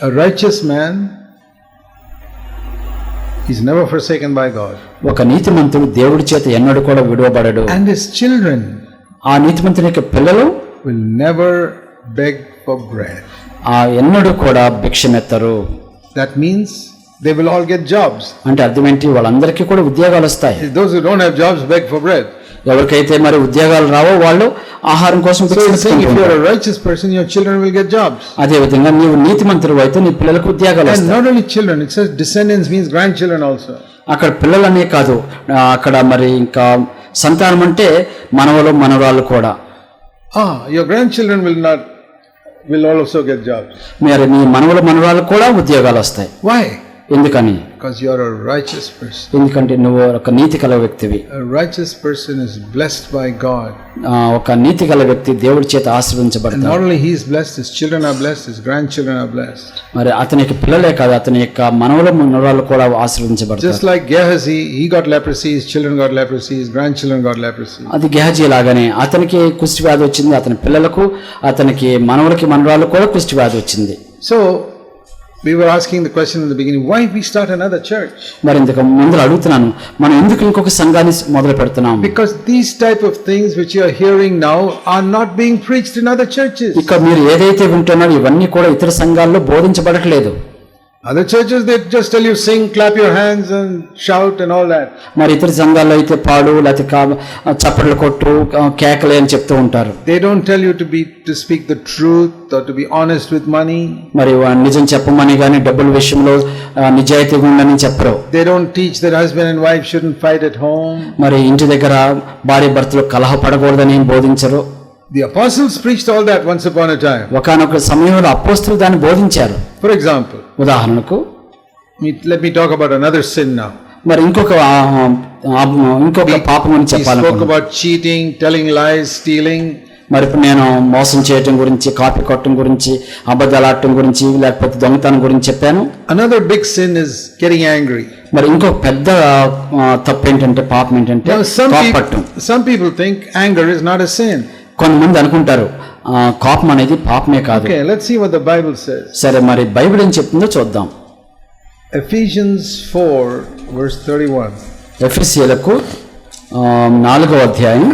A righteous man is never forsaken by God. ఒక నీతిమంతుడు దేవుడి చేత ఎన్నడూ కూడా విడువబడడు. And his children ఆ నీతిమంతుని యొక్క పిల్లలు will never beg for bread. ఆ ఎన్నడూ కూడా భిక్షమెత్తరు. That means they will all get jobs. అంటే అర్థం ఏంటి? వాళ్ళందరికీ కూడా ఉద్యోగాలు వస్తాయి. Those who don't have jobs beg for bread. ఎవరికైతే మరి ఉద్యోగాలు రావో వాళ్ళు ఆహారం కోసం So he's saying if you are a righteous person, your children will get jobs. అదే విధంగా నీవు నీతిమంతుడు అయితే నీ పిల్లలకు ఉద్యోగాలు And వస్తాయి. not only children, it says descendants means grandchildren also. అక్కడ పిల్లలనే కాదు, అక్కడ మరి ఇంకా సంతానం అంటే మనవలు మనవరాళ్ళు కూడా. Your grandchildren will also get jobs. మరి నీ మనవలు మనవరాళ్ళు కూడా ఉద్యోగాలు వస్తాయి. Why? ఎందుకని? Because you are a righteous person. ఎందుకంటే నువ్వు ఒక నీతి గల వ్యక్తివి. A righteous person is blessed by God. ఒక నీతి గల వ్యక్తి దేవుడి చేత And ఆశీర్వదించబడతాడు. not only he is blessed, his children are blessed, his grandchildren are blessed. మరి అతని యొక్క పిల్లలే కాదు, అతని యొక్క మనవలు మనవరాళ్ళు కూడా ఆశీర్వదించబడతారు. Just like Gehazi, he got leprosy, his children got leprosy, his grandchildren got leprosy. అది గెహజీ లాగానే అతనికి కుష్టి వ్యాధి వచ్చింది, అతని పిల్లలకు అతనికి మనవలకి మనవరాళ్ళు కూడా కుష్టి వ్యాధి వచ్చింది. So we were asking the question in the beginning, why we start another church? మరి ఇంతకు ముందు అడుగుతున్నాను, మనం ఎందుకు ఇంకొక సంఘాన్ని మొదలు పెడుతున్నాం? Because these type of things which you are hearing now are not being preached in other churches. ఇక్కడ మీరు ఏదైతే వింటున్నారో ఇవన్నీ కూడా ఇతర సంఘాల్లో బోధించబడట్లేదు. Other churches, they just tell you sing, clap your hands and shout and all that. మరి ఇతర సంఘాల్లో అయితే పాడు లేకపోతే చప్పట్లు కొట్టు కేకలే అని చెప్తూ ఉంటారు. They don't tell you to speak the truth or to be honest with money. మరి నిజం చెప్పమని కానీ డబ్బుల విషయంలో నిజాయితీగా ఉండని చెప్పరు. They don't teach that husband and wife shouldn't fight at home. మరి ఇంటి దగ్గర భార్య భర్తలు కలహపడకూడదని బోధించరు. The apostles preached all that once upon a time. ఒకానొక సమయంలో అపోస్తలులు దాన్ని బోధించారు. For example, ఉదాహరణకు let me talk about another sin now. మరి ఇంకొక పాపం గురించి He spoke చెప్పాలనుకుంటున్నాను. about cheating, telling lies, stealing. మరి ఇప్పుడు నేను మోసం చేయటం గురించి, కాపీ కొట్టడం గురించి, అబద్ధాలు ఆడటం గురించి, లేకపోతే దొంగతనం గురించి చెప్పాను. Another big sin is getting angry. మరి ఇంకొక పెద్ద తప్పు ఏంటంటే, పాపం ఏంటంటే Now, కోపపడటం. some people think anger is not a sin. కొంతమంది అనుకుంటారు కోపం అనేది పాపమే కాదు. Okay, let's see what the Bible says. సరే, మరి బైబిల్ ఏం చెప్తుందో చూద్దాం. Ephesians 4 verse 31. ఎఫెసీయులకు 4వ అధ్యాయం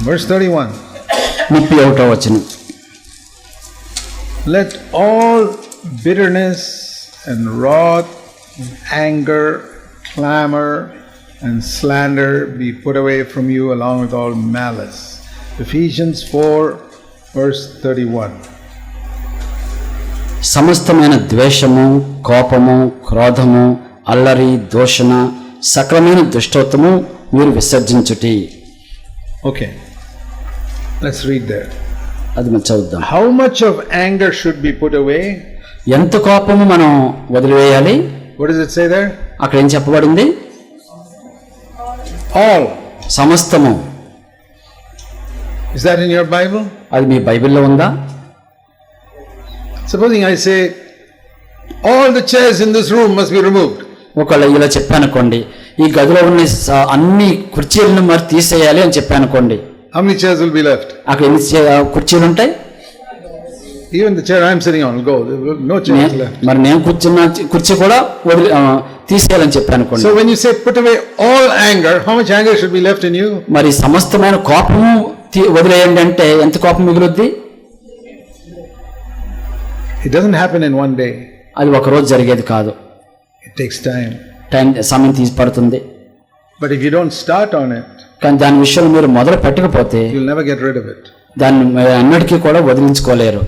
Verse 31. 31వ వచనం. Let all bitterness and wrath, anger, clamor, and slander be put away from you along with all malice. Ephesians 4 verse 31. సమస్తమైన ద్వేషము, కోపము, క్రోధము, అల్లరి, దూషణ, సకలమైన దుష్టత్వము మీరు విసర్జించుటి. Okay. Let's read there. అది మనం చదువుదాం. How much of anger should be put away? ఎంత కోపము మనం వదిలివేయాలి? What does it say there? అక్కడ ఏం చెప్పబడింది? All. సమస్తము. Is that in your Bible? అది మీ బైబిల్లో ఉందా? Supposing I say all the chairs in this room must be removed. ఒకవేళ ఇలా చెప్పానుకోండి, ఈ గదిలో ఉన్న అన్ని కుర్చీలను మరి తీసేయాలి అని చెప్పానుకోండి, How many chairs will be left? అక్కడ ఎన్ని కుర్చీలు ఉంటాయి? Even the chair I'm sitting on will go. There will be no chairs left. మరి నేను కూర్చున్న కుర్చీ కూడా తీసేయాలని చెప్పానుకోండి. So when you say put away all anger, how much anger should be left in you? మరి సమస్తమైన కోపము వదిలేయండి అంటే ఎంత కోపం మిగులుద్ది? It doesn't happen in one day. అది ఒక రోజు జరిగేది కాదు. It takes time. సమయం తీసి పడుతుంది. But if you don't start on it, కానీ దాని విషయంలో మీరు మొదలు పెట్టకపోతే you'll never get rid of it. దాన్ని అన్నిటికీ కూడా వదిలించుకోలేరు.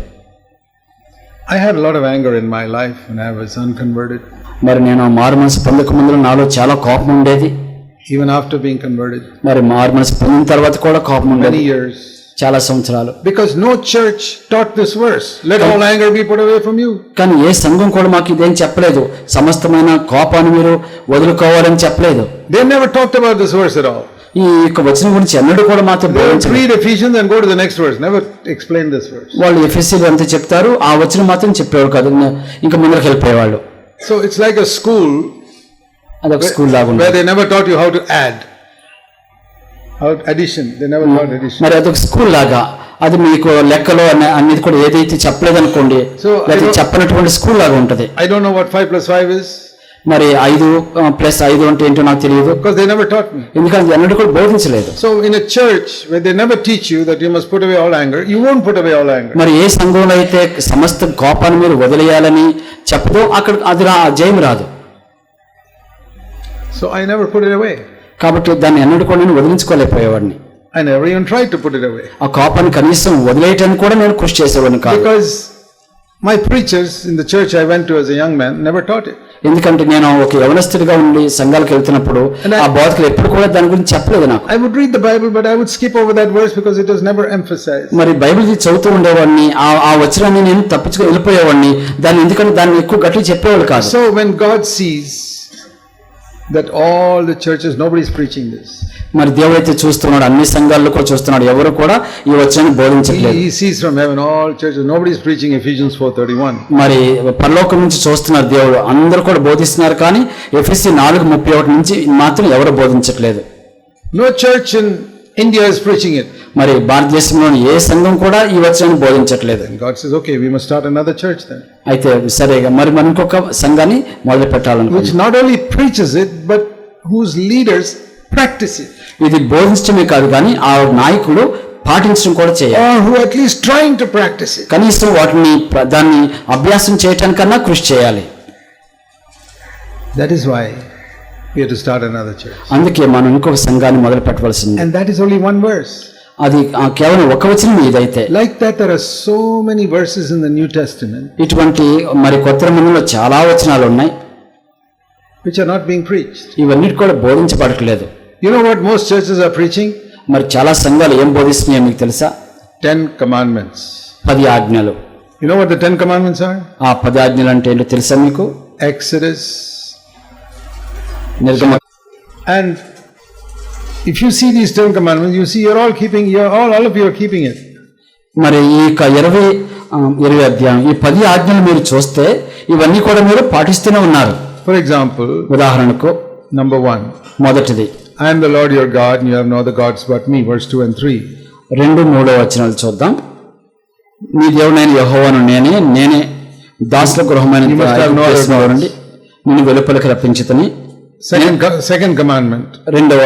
I had a lot of anger in my life when I was unconverted. మరి నేను మారు మనసు పొందక ముందు నాలో చాలా కోపం ఉండేది. Even after being converted. మరి మారు మనసు పొందిన తర్వాత కూడా కోపం ఉండేది. Many years. చాలా సంవత్సరాలు. Because no church taught this verse. Let all anger be put away from you. కానీ ఏ సంఘం కూడా మాకు ఇదేం చెప్పలేదు, సమస్తమైన కోపాన్ని మీరు వదులుకోవాలని చెప్పలేదు. They never talked about this verse at all. ఈ యొక్క వచనం గురించి ఎన్నడూ కూడా మాతో బోధించలేదు. Read Ephesians and go to the next verse. Never explain this verse. వాళ్ళు ఎఫెసీలు అంతా చెప్తారు, ఆ వచనం మాత్రం చెప్పేవారు కాదు, ఇంకా ముందుకు వెళ్ళిపోయేవాళ్ళు. So it's like a school. అదొక స్కూల్ లాగా where they never taught you how to add. Addition. They never taught addition. మరి అదొక స్కూల్ లాగా, అది మీకు లెక్కలో అనేది కూడా ఏదైతే చెప్పలేదనుకోండి, లేదా చెప్పనటువంటి స్కూల్ లాగా ఉంటది. I don't know what 5 plus 5 is. మరి 5 + 5 అంటే ఏంటో నాకు తెలియదు. Because they never taught me. ఎందుకంటే అన్నట్టు కూడా బోధించలేదు. So in a church where they never teach you that you must put away all anger, you won't put away all anger. మరి ఏ సంఘంలో అయితే సమస్త కోపాన్ని మీరు వదిలేయాలని చెప్పదో అక్కడ అది జయం రాదు. So I never put it away. కాబట్టి దాన్ని అన్నట్టు కూడా నేను వదిలించుకోలేకపోయేవాడిని. I never even tried to put it away. ఆ కోపాన్ని కనీసం వదిలేయటానికి కూడా నేను కృషి చేసేవాడిని కాదు. Because my preachers in the church I went to as a young man never taught it. ఎందుకంటే నేను ఒక యవనస్తుడిగా ఉండి సంఘాలకు వెళ్తున్నప్పుడు ఆ బోధకులు ఎప్పుడు కూడా దాని గురించి చెప్పలేదు నాకు. I would read the Bible but I would skip over that verse because it was never emphasized. మరి బైబిల్ చదువుతూ ఉండేవాడిని, ఆ వచనాన్ని నేను తప్పించుకొని వెళ్ళిపోయేవాడిని, ఎందుకంటే దాన్ని ఎక్కువ గట్టిగా చెప్పేవాళ్ళు కాదు. So when God sees that all the churches, nobody is preaching this. మరి దేవుడు అయితే చూస్తున్నాడు, అన్ని సంఘాల్లో కూడా చూస్తున్నాడు, ఎవరు కూడా ఈ వచనాన్ని బోధించట్లేదు. He sees from heaven all churches, nobody is preaching Ephesians 4:31. మరి పరలోకం నుంచి చూస్తున్నారు దేవుడు, అందరూ కూడా బోధిస్తున్నారు, కానీ ఎఫెసీ 4:31 నుంచి మాత్రం ఎవరు బోధించట్లేదు. No church in India is preaching it. మరి భారతదేశంలోని ఏ సంఘం కూడా ఈ వచనాన్ని బోధించట్లేదు. And God says, okay, we must start another church then. అయితే సరేగా మరి మనం ఇంకొక సంఘాన్ని మొదలు పెట్టాలనుకుంటున్నాం. Which not only preaches it but whose leaders practice it. ఇది బోధించడమే కాదు కానీ ఆ నాయకులు పాటించడం కూడా చేయాలి. Or who at least trying to practice it. కనీసం దాన్ని అభ్యాసం చేయటానికన్నా కృషి చేయాలి. That is why we have to start another church. అందుకే మనం ఇంకొక సంఘాన్ని మొదలు పెట్టవలసింది. And that is only one verse. అది కేవలం ఒక వచనం ఇదైతే. Like that there are so many verses in the New Testament. ఇటువంటి మరి కొత్త నిబంధనలో చాలా వచనాలు ఉన్నాయి which are not being preached. ఇవన్నీ కూడా బోధించబడట్లేదు. You know what most churches are preaching? మరి చాలా సంఘాలు ఏం బోధిస్తున్నాయో మీకు తెలుసా? 10 commandments. 10 ఆజ్ఞలు. You know what the 10 commandments are? ఆ 10 ఆజ్ఞలు అంటే ఏంటో తెలుసా మీకు? Exodus, నిర్గమ. And if you see these 10 commandments, you see all of you are keeping it. మరి ఈ 20 అధ్యాయం ఈ 10 ఆజ్ఞలు మీరు చూస్తే ఇవన్నీ కూడా మీరు పాటిస్తూనే ఉన్నారు. For example, ఉదాహరణకు number 1, మొదటిది, I am the Lord your God, and you have no other gods but me, verse 2 and 3. 2-3 వచనాలు చూద్దాం. నీ దేవుడైన యెహోవాను నేనే దాసుల గృహమైన నిన్ను వెలుపలికి రప్పించుతని. Second commandment, రెండవ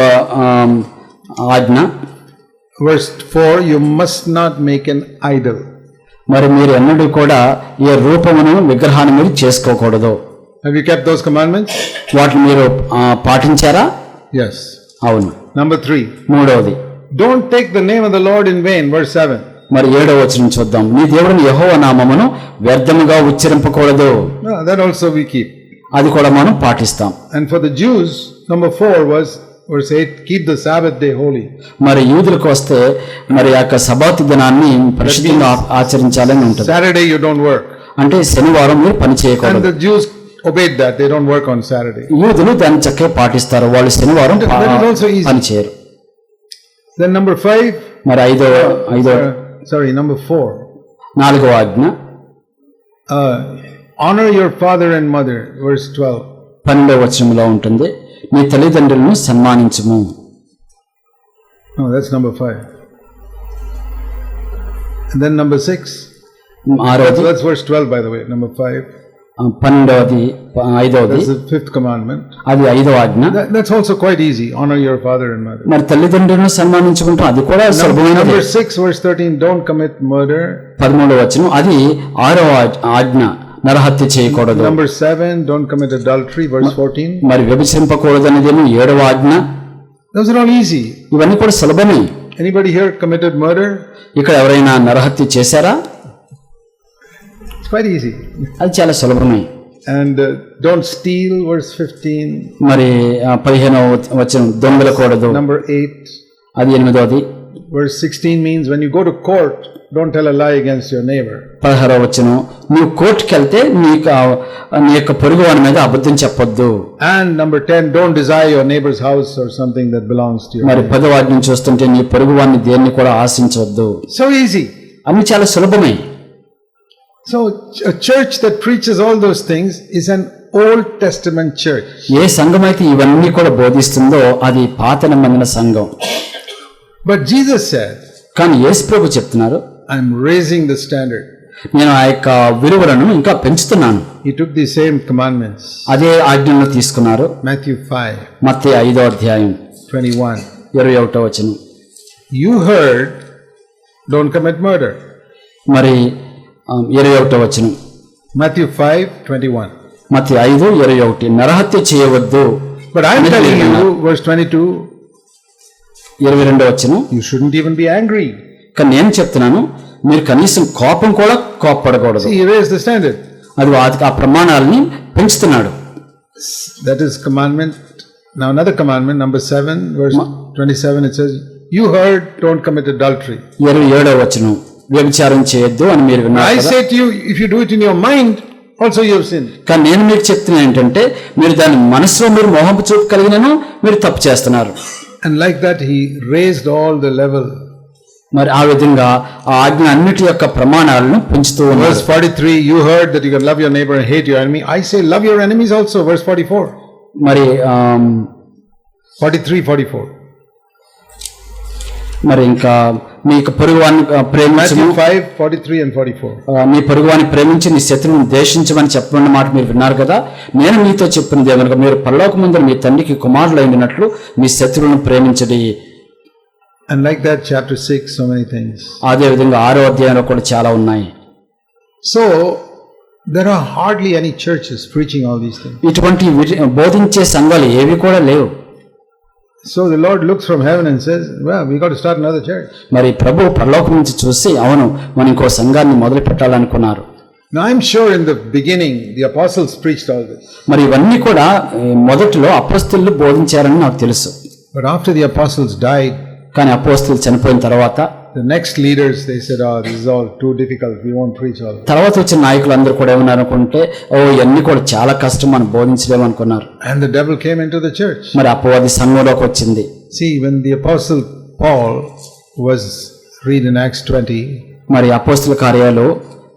ఆజ్ఞ, verse 4, you must not make an idol. మరి మీరు ఎన్నడూ కూడా ఏ రూపమును విగ్రహాన్ని మీరు చేసుకోకూడదు. Have you kept those commandments? వాటిని మీరు పాటించారా? Yes. అవును. Number 3, మూడవది, don't take the name of the Lord in vain, verse 7. మరి 7వ వచనం చూద్దాం. నీ దేవుని యెహోవా నామమును వ్యర్థముగా ఉచ్చరింపకూడదు. No, that also we keep. అది కూడా మనం పాటిస్తాం. And for the Jews, number 4 was verse 8, keep the Sabbath day holy. మరి యూదులకు వస్తే మరి ఆ సబాతు దినాన్ని పరిశుద్ధంగా ఆచరించాలని ఉంటుంది. Saturday you don't work. అంటే శనివారం మీరు పని And చేయకూడదు. the Jews obeyed that. They don't work on Saturday. యూదులు దాన్ని చక్కగా పాటిస్తారు. వాళ్ళు శనివారం That is also easy. పని చేయరు. Then number 5, మరి ఐదవ number 4, 4వ ఆజ్ఞ, honor your father and mother, verse 12. 12వ వచనంలో ఉంటుంది, నీ తల్లిదండ్రులను సన్మానించుము. No, that's number 5. And then number 6, 6వది, that's verse 12 by the way, number 5. 12వది, 5వది, That's the 5th commandment. అది 5వ ఆజ్ఞ. That's also quite easy. Honor your father and mother. మరి తల్లిదండ్రులను సన్మానించుకుంటాం, అది కూడా సులభమైనది. Number 6, verse 13, don't commit murder. 13వ వచనం, అది 6వ ఆజ్ఞ, నరహత్య చేయకూడదు. Number 7, don't commit adultery, verse 14. మరి వ్యభిచరింపకూడదు అనేదేమో 7వ ఆజ్ఞ. Those are all easy. ఇవన్నీ కూడా సులభమే. Anybody here committed murder? ఇక్కడ ఎవరైనా నరహత్య చేశారా? It's quite easy. అది చాలా సులభమే. And don't steal, verse 15. మరి 15వ వచనం, దొంగలకూడదు. Number 8, అది 8వది. verse 16 means when you go to court, don't tell a lie against your neighbor. 16వ వచనం, నువ్వు కోర్టుకి వెళ్తే నీ యొక్క పొరుగు వాడి మీద అబద్ధం చెప్పొద్దు. And number 10, don't desire your neighbor's house or something that belongs to you. మరి 10వ ఆజ్ఞ చూస్తుంటే నీ పొరుగు వాడిని దేన్ని కూడా ఆశించవద్దు. So easy. అవి చాలా సులభమే. So a church that preaches all those things is an Old Testament church. ఏ సంఘం అయితే ఇవన్నీ కూడా బోధిస్తుందో అది పాత నిబంధన సంఘం. But Jesus said, కానీ యేసు ప్రభు చెప్తున్నారు, I'm raising the standard. నేను ఆ యొక్క విలువలను ఇంకా పెంచుతున్నాను. He took the same commandments. అదే ఆజ్ఞలను తీసుకున్నారు. Matthew 5, మత్తయి 5వ అధ్యాయం 21. 21వ వచనం, You heard, don't commit murder. మరి 21వ వచనం, Matthew 5, 21. మత్తయి 5:21, నరహత్య చేయవద్దు. But I'm telling you, verse 22, 22వ వచనం, you shouldn't even be angry. కానీ నేను చెప్తున్నాను, మీరు కనీసం కోపం కూడా కోప్పడకూడదు. See, he raised the standard. అది ఆ ప్రమాణాలని పెంచుతున్నాడు. That is commandment. Now another commandment, number 7, verse 27, it says, you heard, don't commit adultery. 27వ వచనం, వ్యభిచారం చేయొద్దు అని మీరు విన్నారు I కదా. say to you, if you do it in your mind, also you have sinned. కానీ నేను మీకు చెప్తున్నా ఏంటంటే, మీరు దాని మనసులో మీరు మోహపు చూపు కలిగినను మీరు తప్పు చేస్తున్నారు. And like that he raised all the level. మరి ఆ విధంగా ఆ ఆజ్ఞ అన్నిటి యొక్క ప్రమాణాలను పెంచుతూ ఉన్నారు. Verse 43, you heard that you can love your neighbor and hate your enemy. I say love your enemies also. Verse 44. మరి 43, 44. మరి ఇంకా మీకు పొరుగువాన్ని ప్రేమించము. Matthew 5, 43 and 44. నీ పొరుగువాన్ని ప్రేమించి నీ శత్రువుని ద్వేషించమని చెప్పిన మాట మీరు విన్నారు కదా. నేను మీతో చెప్పినది ఏమనగా, మీరు పరలోకమందు మీ తండ్రికి కుమారులు అయినట్లు మీ శత్రువులను ప్రేమించడి. And like that, chapter 6, so many things. అదే విధంగా 6వ అధ్యాయంలో కూడా చాలా ఉన్నాయి. So there are hardly any churches preaching all these things. ఇటువంటి బోధించే సంఘాలు ఏవి కూడా లేవు. So the Lord looks from heaven and says, well, we got to start another church. మరి ప్రభు పరలోకం నుంచి చూసి, అవును మనం ఇంకో సంఘాన్ని మొదలు పెట్టాలనుకున్నారు. Now I'm sure in the beginning the apostles preached all this. మరి ఇవన్నీ కూడా మొదటిలో అపోస్తలులు బోధించారని నాకు తెలుసు. But after the apostles died, కానీ అపోస్తలులు చనిపోయిన తర్వాత the next leaders, they said, oh, this is all too difficult. We won't preach all. తర్వాత వచ్చిన నాయకులు అందరూ కూడా ఏమన్నారు అనుకుంటే, ఓ ఇవన్నీ కూడా చాలా కష్టం, మనం బోధించలేము అనుకున్నారు. And the devil came into the church. మరి అపవాది సంఘంలోకి వచ్చింది. See, when the apostle Paul was, read in Acts 20, మరి అపోస్తల కార్యాలు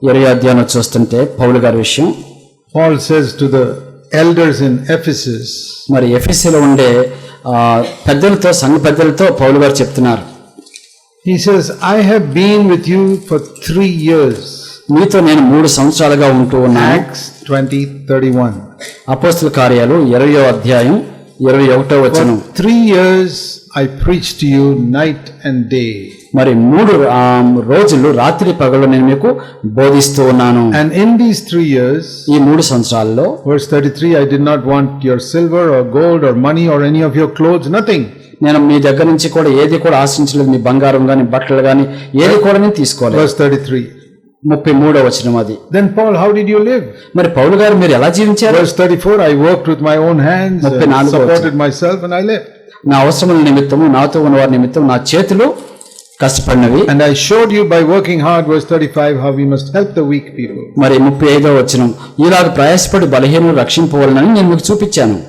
20వ అధ్యాయంలో చూస్తుంటే పౌలు గారి విషయం, Paul says to the elders in Ephesus, మరి ఎఫెసీలో ఉండే పెద్దలతో, సంఘ పెద్దలతో పౌలు గారు చెప్తున్నారు. he says, I have been with you for 3 years. మీతో నేను 3 సంవత్సరాలుగా ఉంటూ ఉన్నాను. Acts 20:31. అపోస్తల కార్యాలు 20వ అధ్యాయం 21వ వచనం. 3 years I preached to you night and day. మరి 3 రోజులు రాత్రి పగలు నేను మీకు బోధిస్తూ ఉన్నాను. And in these 3 years, ఈ 3 సంవత్సరాల్లో, verse 33, I did not want your silver or gold or money or any of your clothes, nothing. నేను మీ దగ్గర నుంచి కూడా ఏది కూడా ఆశించలేదు, మీ బంగారం గాని బట్టలు గాని ఏది కూడా నేను తీసుకోలేదు. Verse 33. 33వ వచనం అది. Then Paul, how did you live? మరి పౌలు గారు మీరు ఎలా జీవించారు? Verse 34, I worked with my own hands, and supported myself, and I lived. నా అవసరముల నిమిత్తము, నాతో ఉన్న వారి నిమిత్తం నా చేతులు కష్టపడినవి. And I showed you by working hard, verse 35, how we must help the weak people. మరి 35వ వచనం, ఇలాగ ప్రయాసపడి బలహీనులను రక్షింపవాలని నేను మీకు చూపించాను.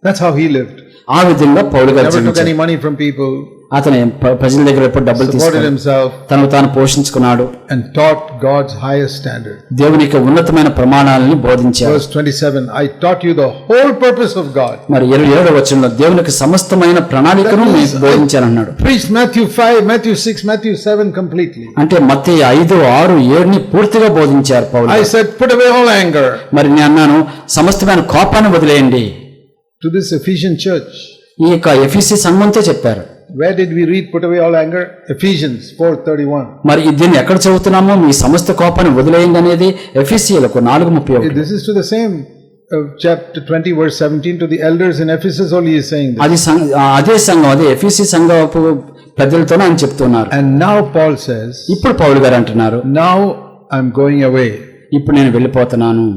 That's how he lived. ఆ విధంగా పౌలు గారు Never took జీవించారు. any money from people. అతను ప్రజల దగ్గర ఎప్పుడు డబ్బులు Supported తీసుకోలేదు. himself తను తాను పోషించుకున్నాడు. and taught God's highest standard. దేవునికి ఉన్నతమైన ప్రమాణాలను బోధించారు. Verse 27, I taught you the whole purpose of God. మరి 27వ వచనంలో దేవునికి సమస్తమైన ప్రణాళికను మీకు బోధించాను అన్నాడు. Preached Matthew 5, Matthew 6, Matthew 7 completely. అంటే మత్తయి 5, 6, 7ని పూర్తిగా బోధించారు పౌలు. I said, put away all anger. మరి నేను అన్నాను, సమస్తమైన కోపాన్ని వదిలేయండి. To this Ephesian church. ఈ యొక్క ఎఫెసీ సంఘంతో చెప్పారు. Where did we read put away all anger? Ephesians 4:31. మరి దీన్ని ఎక్కడ చదువుతున్నామో, మీ సమస్త కోపాన్ని వదిలేయండి అనేది ఎఫెసీయులకు 4:31. This is to the same chapter 20 verse 17 to the elders in Ephesus only he is saying this. అదే సంఘం, అదే ఎఫెసీ సంఘపు పెద్దలతోనే ఆయన చెప్తున్నారు. And now Paul says, ఇప్పుడు పౌలు గారు అంటున్నారు, now I'm going away. ఇప్పుడు నేను వెళ్ళిపోతున్నాను.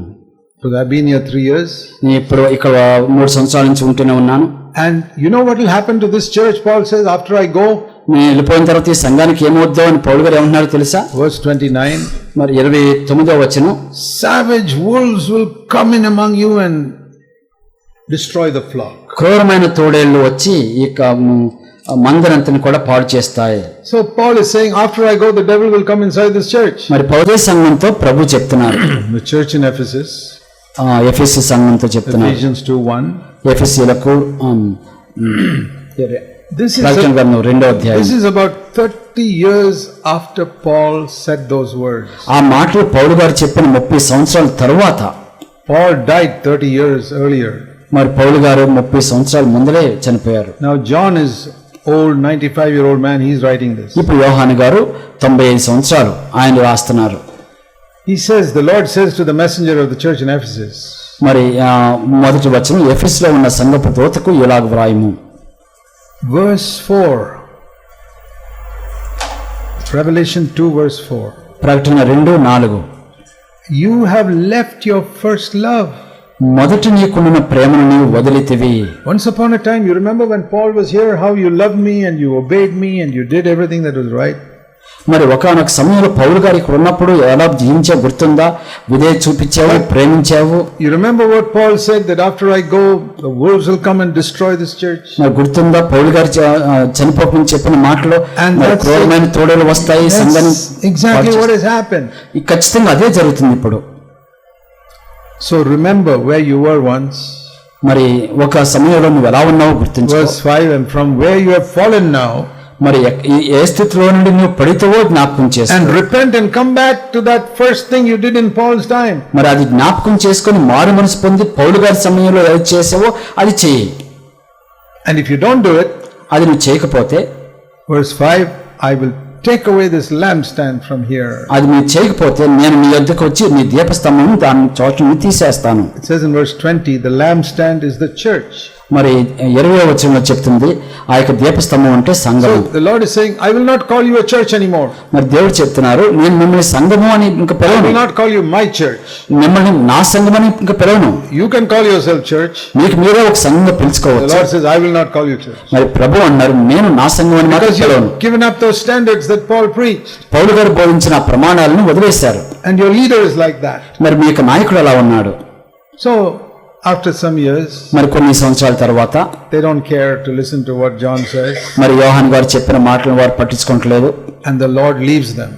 So I've been here 3 years. నేను ఇప్పుడు ఇక్కడ 3 సంవత్సరాల నుంచి ఉంటూనే ఉన్నాను. And you know what will happen to this church, Paul says, after I go? నేను వెళ్ళిపోయిన తర్వాత ఈ సంఘానికి ఏమవుద్దో అని పౌలు గారు ఏమంటున్నారో తెలుసా? Verse 29. మరి 29వ వచనం, savage wolves will come in among you and destroy the flock. క్రూరమైన తోడేళ్లు వచ్చి ఈ మందరంతని కూడా పాడు చేస్తాయి. So Paul is saying, after I go, the devil will come inside this church. మరి పౌలు సంఘంతో ప్రభు చెప్తున్నారు. The church in Ephesus. ఎఫెసీ సంఘంతో చెప్తున్నారు. Ephesians 2:1. ఎఫెసీయులకు This is about 30 years after Paul said those words. ఆ మాటలు పౌలు గారు చెప్పిన 30 సంవత్సరాల తరువాత. Paul died 30 years earlier. మరి పౌలు గారు 30 సంవత్సరాల ముందరే చనిపోయారు. Now John is old, 95-year-old man, he is writing this. ఇప్పుడు యోహాను గారు 95 సంవత్సరాలు ఆయన రాస్తున్నారు. He says, the Lord says to the messenger of the church in Ephesus. మరి మొదటి వచనం, ఎఫెసులో ఉన్న సంఘపు దూతకు ఇలాగ వ్రాయుము. Verse 4. Revelation 2 verse 4. ప్రకటన 2:4. You have left your first love. మొదటి నీకున్న ప్రేమను నీవు వదిలితివి. Once upon a time, you remember when Paul was here, how you loved me and you obeyed me and you did everything that was right. మరి ఒకానొక సమయంలో పౌలు గారు ఇక్కడ ఉన్నప్పుడు ఎలా జీవించావు గుర్తుందా? విధేయత చూపించావు, ప్రేమించావు. You remember what Paul said, that after I go, the wolves will come and destroy this church. మరి గుర్తుందా పౌలు గారు చనిపోకుండా చెప్పిన మాటలు, క్రూరమైన తోడేలు వస్తాయి సంఘాన్ని. Exactly what has happened. ఖచ్చితంగా అదే జరుగుతుంది ఇప్పుడు. So remember where you were once. మరి ఒక సమయంలో నువ్వు ఎలా ఉన్నావో గుర్తించు. Verse 5, and from where you have fallen now, మరి ఏ స్థితిలో నుండి నువ్వు పడితేవో జ్ఞాపకం చేసుకో. And repent and come back to that first thing you did in Paul's time. మరి అది జ్ఞాపకం చేసుకొని మారు మనసు పొంది పౌలు గారి సమయంలో ఏది చేసావో అది చెయ్యి. And if you don't do it, అది నువ్వు చేయకపోతే, verse 5, I will take away this lampstand from here. అది మీరు చేయకపోతే నేను మీ వద్దకు వచ్చి నీ దీపస్తంభం దాని చోటు తీసేస్తాను. It says in verse 20, the lampstand is the church. మరి 20వ వచనంలో చెప్తుంది ఆ యొక్క దీపస్తంభం అంటే సంఘం. So the Lord is saying, I will not call you a church anymore. మరి దేవుడు చెప్తున్నారు, నేను మిమ్మల్ని సంఘము అని ఇంకా I పిలవను, will not call you my church. మిమ్మల్ని నా సంఘం అని ఇంకా పిలవను. You can call yourself church. మీకు మీరే ఒక సంఘంగా The పిలుచుకోవచ్చు. Lord says, I will not call you church. మరి ప్రభు అన్నారు, నేను నా సంఘం అని మాత్రం Because పిలవను. you've given up those standards that Paul preached. పౌలు గారు బోధించిన ఆ ప్రమాణాలను వదిలేశారు. And your leader is like that. మరి మీ యొక్క నాయకుడు అలా ఉన్నాడు. So after some years, మరి కొన్ని సంవత్సరాల తర్వాత they don't care to listen to what John says. మరి యోహాన్ గారు చెప్పిన మాటలను వారు పట్టించుకోవట్లేదు. And the Lord leaves them.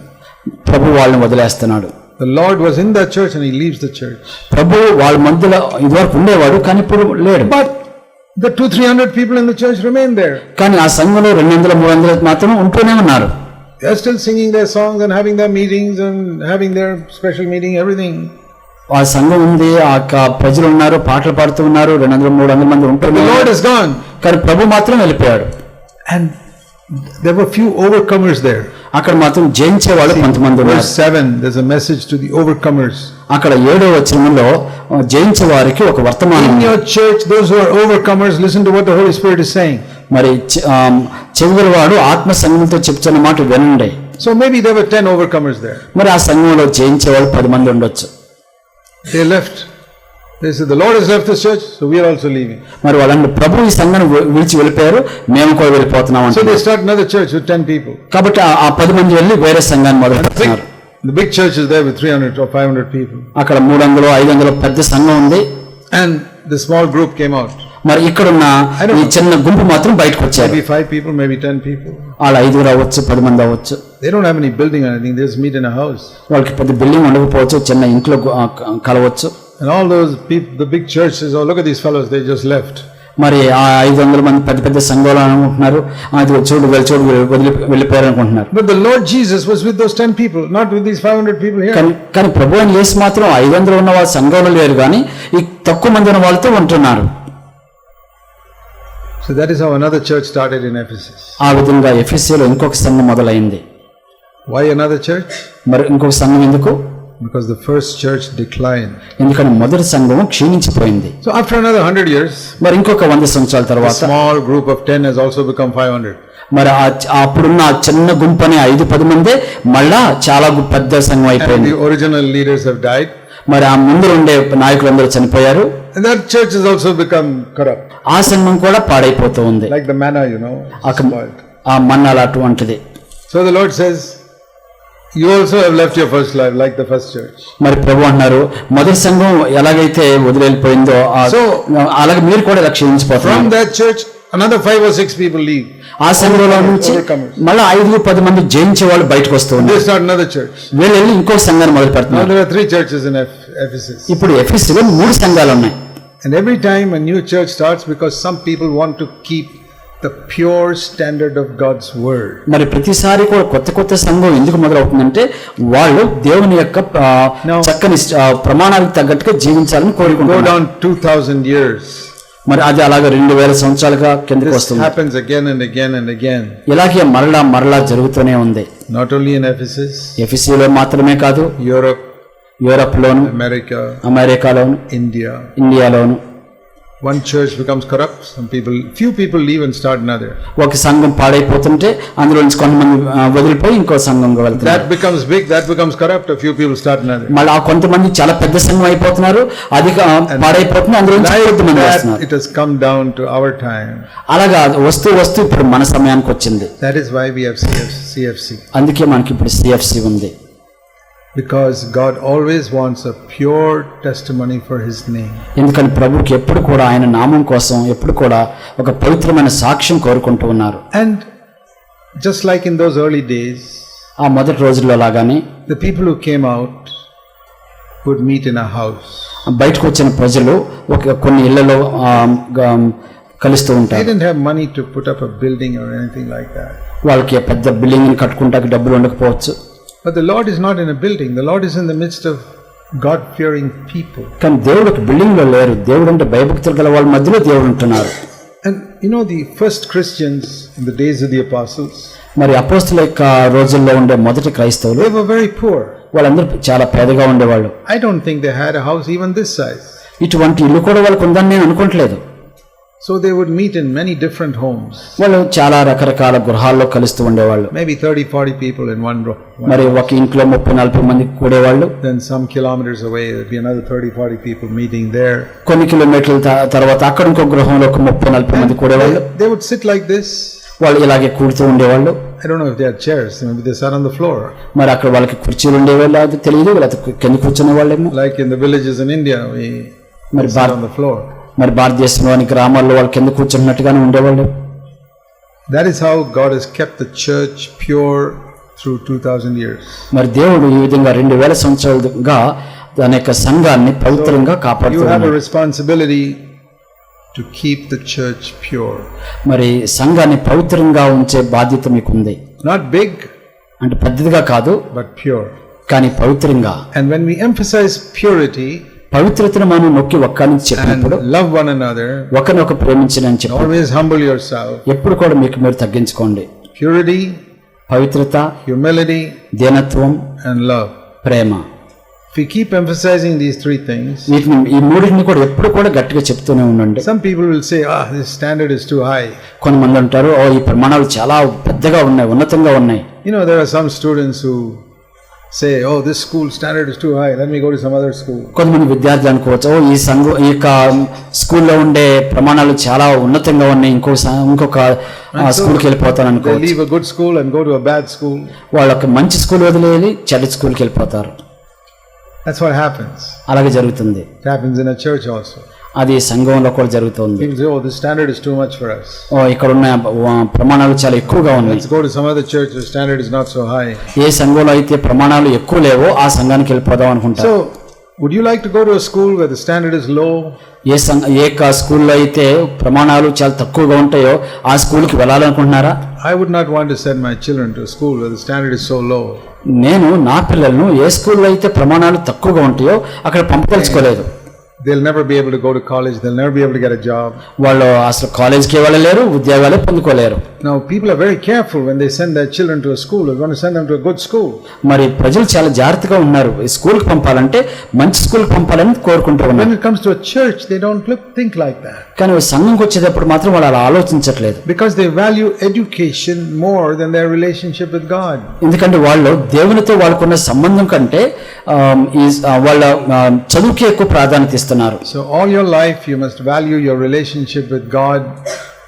ప్రభు వాళ్ళని వదిలేస్తున్నాడు. The Lord was in that church and he leaves the church. ప్రభు వాళ్ళ మధ్యలో ఇదివరకు ఉండేవాడు, కానీ ఇప్పుడు లేడు. But the 200-300 people in the church remain there. కానీ ఆ సంఘంలో 200-300 మాత్రం ఉంటూనే ఉన్నారు. They are still singing their songs and having their meetings and having their special meeting, everything. ఆ సంఘం ఉంది, ఆ ప్రజలు ఉన్నారు, పాటలు పాడుతూ ఉన్నారు, 200-300 మంది The ఉంటున్నారు. Lord is gone. కానీ ప్రభు మాత్రం వెళ్ళిపోయాడు. And there were few overcomers there. అక్కడ మాత్రం జయించే వాళ్ళు కొంతమంది ఉన్నారు. Verse 7, there's a message to the overcomers. అక్కడ 7వ వచనంలో జయించే వారికి ఒక వర్తమానం. In your church, those who are overcomers, listen to what the Holy Spirit is saying. మరి చెవిగలవాడు ఆత్మ సంఘంతో చెప్తున్న మాట వినండి. So maybe there were 10 overcomers there. మరి ఆ సంఘంలో జయించే వాళ్ళు 10 మంది ఉండొచ్చు. They left. They said, the Lord has left this church, so we are also leaving. మరి వాళ్ళని ప్రభు ఈ సంఘాన్ని విడిచి వెళ్ళిపోయారు, మేము కూడా వెళ్ళిపోతున్నాం So they అంటే. start another church with 10 people. కాబట్టి ఆ 10 మంది వెళ్ళి వేరే సంఘాన్ని మొదలు పెడుతున్నారు. The big church is there with 300 or 500 people. అక్కడ 300-500 పెద్ద సంఘం ఉంది. And the small group came out. మరి ఇక్కడున్న ఈ చిన్న గుంపు మాత్రం బయటకు వచ్చారు. Maybe 5 people, maybe 10 people. వాళ్ళ 5 అవ్వచ్చు, 10 మంది అవ్వచ్చు. They don't have any building or anything. They just meet in a house. వాళ్ళకి పెద్ద బిల్డింగ్ ఉండకపోవచ్చు, చిన్న ఇంట్లో కలవచ్చు. And all those people, the big churches, oh look at these fellows, they just left. మరి ఆ 500 మంది పెద్ద పెద్ద సంఘాలు అనుకుంటున్నారు, అది చూడు వెళ్ళిపోయారు అనుకుంటున్నారు. But the Lord Jesus was with those 10 people, not with these 500 people here. కానీ ప్రభు అయిన యేసు మాత్రం 500 ఉన్న వాళ్ళ సంఘంలో లేరు, కానీ ఈ తక్కువ మంది ఉన్న వాళ్ళతో ఉంటున్నారు. So that is how another church started in Ephesus. ఆ విధంగా ఎఫెసీలో ఇంకొక సంఘం మొదలైంది. Why another church? మరి ఇంకొక సంఘం ఎందుకు? Because the first church declined. ఎందుకంటే మొదటి సంఘం క్షీణించిపోయింది. So after another 100 years, మరి ఇంకొక 100 సంవత్సరాల a తర్వాత small group of 10 has also become 500. మరి అప్పుడున్న ఆ చిన్న గుంపు అనే 5-10 మందే మళ్ళా చాలా పెద్ద సంఘం And అయిపోయింది. the original leaders have died. మరి ఆ ముందు ఉండే నాయకులందరూ చనిపోయారు. And that church has also become corrupt. ఆ సంఘం కూడా పాడైపోతూ ఉంది. Like the manna, spoiled. ఆ మన్నాలు అటువంటిది. So the Lord says, you also have left your first life like the first church. మరి ప్రభు అన్నారు, మొదటి సంఘం ఎలాగైతే వదిలిపోయిందో అలాగే మీరు కూడా రక్షించిపోతారు. From that church, another 5 or 6 people leave. ఆ సంఘంలో నుంచి మళ్ళీ 5-10 మంది జయించే వాళ్ళు బయటకు వస్తూ They ఉన్నారు. start another church. వీళ్ళు వెళ్ళి ఇంకో సంఘాన్ని మొదలు Now పెడుతున్నారు. there are 3 churches in Ephesus. ఇప్పుడు ఎఫెసీలో 3 సంఘాలు ఉన్నాయి. And every time a new church starts, because some people want to keep the pure standard of God's word. మరి ప్రతిసారి కూడా కొత్త సంఘం ఎందుకు మొదలవుతుందంటే వాళ్ళు దేవుని యొక్క చక్కని ప్రమాణాలకు తగ్గట్టుగా జీవించాలని Go కోరుకుంటున్నారు. down 2000 years. మరి అది అలాగే 2000 సంవత్సరాలుగా కిందకి This వస్తుంది. happens again and again and again. ఇలాగే మరలా జరుగుతూనే ఉంది. Not only in Ephesus, ఎఫెసీలో మాత్రమే కాదు, యూరప్లోను, America, అమెరికాలోను, India. ఇండియాలోను. One church becomes corrupt, few people leave and start another. ఒక సంఘం పాడైపోతుంటే అందులో నుంచి కొంతమంది వదిలిపోయి ఇంకో సంఘంగా వెళ్తున్నారు. That becomes big, that becomes corrupt, a few people start another. మళ్ళీ ఆ కొంతమంది చాలా పెద్ద సంఘం అయిపోతున్నారు, అది పాడైపోతుంది, అందులో నుంచి కొంతమంది వస్తున్నారు. It has come down to our time. అలాగా వస్తూ ఇప్పుడు మన సమయానికి వచ్చింది. That is why we have CFC. అందుకే మనకి ఇప్పుడు సిఎఫ్సి ఉంది. Because God always wants a pure testimony for His name. ఎందుకంటే ప్రభువుకి ఎప్పుడు కూడా ఆయన నామం కోసం ఎప్పుడు కూడా ఒక పవిత్రమైన సాక్ష్యం కోరుకుంటూ ఉన్నారు. And just like in those early days, ఆ మొదటి రోజుల్లో లాగానే the people who came out would meet in a house. బయటకు వచ్చిన ప్రజలు కొన్ని ఇళ్లలో కలుస్తూ They ఉంటారు. didn't have money to put up a building or anything like that. వాళ్ళకి పెద్ద బిల్డింగ్ కట్టుకుంటానికి డబ్బులు ఉండకపోవచ్చు. But the Lord is not in a building. The Lord is in the midst of God-fearing people. కానీ దేవుడు ఒక బిల్డింగ్ లో లేరు. దేవుడు అంటే భయభక్తులు గల వాళ్ళ మధ్యలో దేవుడు ఉంటున్నారు. And the first Christians in the days of the apostles, మరి అపోస్తుల యొక్క రోజుల్లో ఉండే మొదటి క్రైస్తవులు they were very poor. వాళ్ళందరూ చాలా పేదగా ఉండేవాళ్ళు. I don't think they had a house even this size. ఇటువంటి ఇల్లు కూడా వాళ్ళకు ఉందని నేను అనుకోవట్లేదు. So they would meet in many different homes. వాళ్ళు చాలా రకరకాల గృహాల్లో కలుస్తూ ఉండేవాళ్ళు. Maybe 30-40 people in one room. మరి ఒక ఇంట్లో 30-40 మంది కూడేవాళ్ళు. Then some kilometers away there'd be another 30-40 people meeting there. కొన్ని కిలోమీటర్ల తర్వాత అక్కడ ఇంకో గృహంలో ఒక 30-40 మంది కూడేవాళ్ళు. They would sit like this. వాళ్ళు ఇలాగే కూడుతూ ఉండేవాళ్ళు. I don't know if they had chairs, maybe they sat on the floor. మరి అక్కడ వాళ్ళకి కుర్చీలు ఉండేవాళ్ళు, అది తెలియదు, లేకపోతే కింద కూర్చునే వాళ్ళేమో. Like in the villages in India, we sit on the floor. మరి భారతదేశంలోని గ్రామాల్లో వాళ్ళు కింద కూర్చున్నట్టుగానే ఉండేవాళ్ళు. That is how God has kept the church pure through 2000 years. మరి దేవుడు ఈ విధంగా 2000 సంవత్సరాలుగా దాని యొక్క సంఘాన్ని పవిత్రంగా కాపాడుతున్నాడు. You have a responsibility to keep the church pure. మరి సంఘాన్ని పవిత్రంగా ఉంచే బాధ్యత మీకు ఉంది. Not big, అంటే పెద్దదిగా కాదు, but pure. కానీ పవిత్రంగా. And when we emphasize purity, పవిత్రతను మనం నొక్కి ఒక్కని చెప్పినప్పుడు, love one another, ఒకరినొక ప్రేమించని చెప్పి, always humble yourself. ఎప్పుడు కూడా మీకు మీరు తగ్గించుకోండి. Purity, పవిత్రత, humility, దీనత్వం, and love. Prema. If we keep emphasizing these three things, వీటిని ఈ మూడింటిని కూడా ఎప్పుడు కూడా గట్టిగా చెప్తూనే ఉండండి. some people will say, this standard is too high. కొంతమంది అంటారు, ఈ ప్రమాణాలు చాలా పెద్దగా ఉన్నాయి, ఉన్నతంగా ఉన్నాయి. You know, there are some students who say, this school standard is too high, let me go to some other school. కొంతమంది విద్యార్థులు అనుకోవచ్చు, ఈ యొక్క స్కూల్లో ఉండే ప్రమాణాలు చాలా ఉన్నతంగా ఉన్నాయి, ఇంకొక స్కూల్కి వెళ్ళిపోతాను అనుకోవచ్చు. They leave a good school and go to a bad school. వాళ్ళకి మంచి స్కూల్ వదిలేసి చెడ్డ స్కూల్కి వెళ్ళిపోతారు. That's what happens. అలాగే జరుగుతుంది. It happens in a church also. అది సంఘంలో కూడా జరుగుతుంది. People say, this standard is too much for us. ఇక్కడ ఉన్న ప్రమాణాలు చాలా ఎక్కువగా ఉన్నాయి. Let's go to some other church where standard is not so high. ఏ సంఘంలో అయితే ప్రమాణాలు ఎక్కువ లేవో ఆ సంఘానికి వెళ్ళిపోదాం అనుకుంటారు. So, would you like to go to a school where the standard is low? ఏ స్కూల్లో అయితే ప్రమాణాలు చాలా తక్కువగా ఉంటాయో ఆ స్కూల్కి వెళ్ళాలనుకుంటున్నారా? I would not want to send my children to a school where the standard is so low. నేను నా పిల్లలను ఏ స్కూల్లో అయితే ప్రమాణాలు తక్కువగా ఉంటాయో అక్కడ పంపదలుచుకోలేదు. They'll never be able to go to college. They'll never be able to get a job. వాళ్ళు అసలు కాలేజ్కి వెళ్ళలేరు, ఉద్యోగాలే పొందుకోలేరు. Now people are very careful when they send their children to a school. They're going to send them to a good school. మరి ప్రజలు చాలా జాగ్రత్తగా ఉన్నారు. స్కూల్కి పంపాలంటే మంచి స్కూల్కి పంపాలని కోరుకుంటూ ఉన్నారు. When it comes to a church, they don't think like that. కానీ సంఘంకి వచ్చేటప్పుడు మాత్రం వాళ్ళు అలా ఆలోచించట్లేదు. Because they value education more than their relationship with God. ఎందుకంటే వాళ్ళు దేవునితో వాళ్ళకున్న సంబంధం కంటే వాళ్ళ చదువుకి ఎక్కువ ప్రాధాన్యత ఇస్తున్నారు. So all your life you must value your relationship with God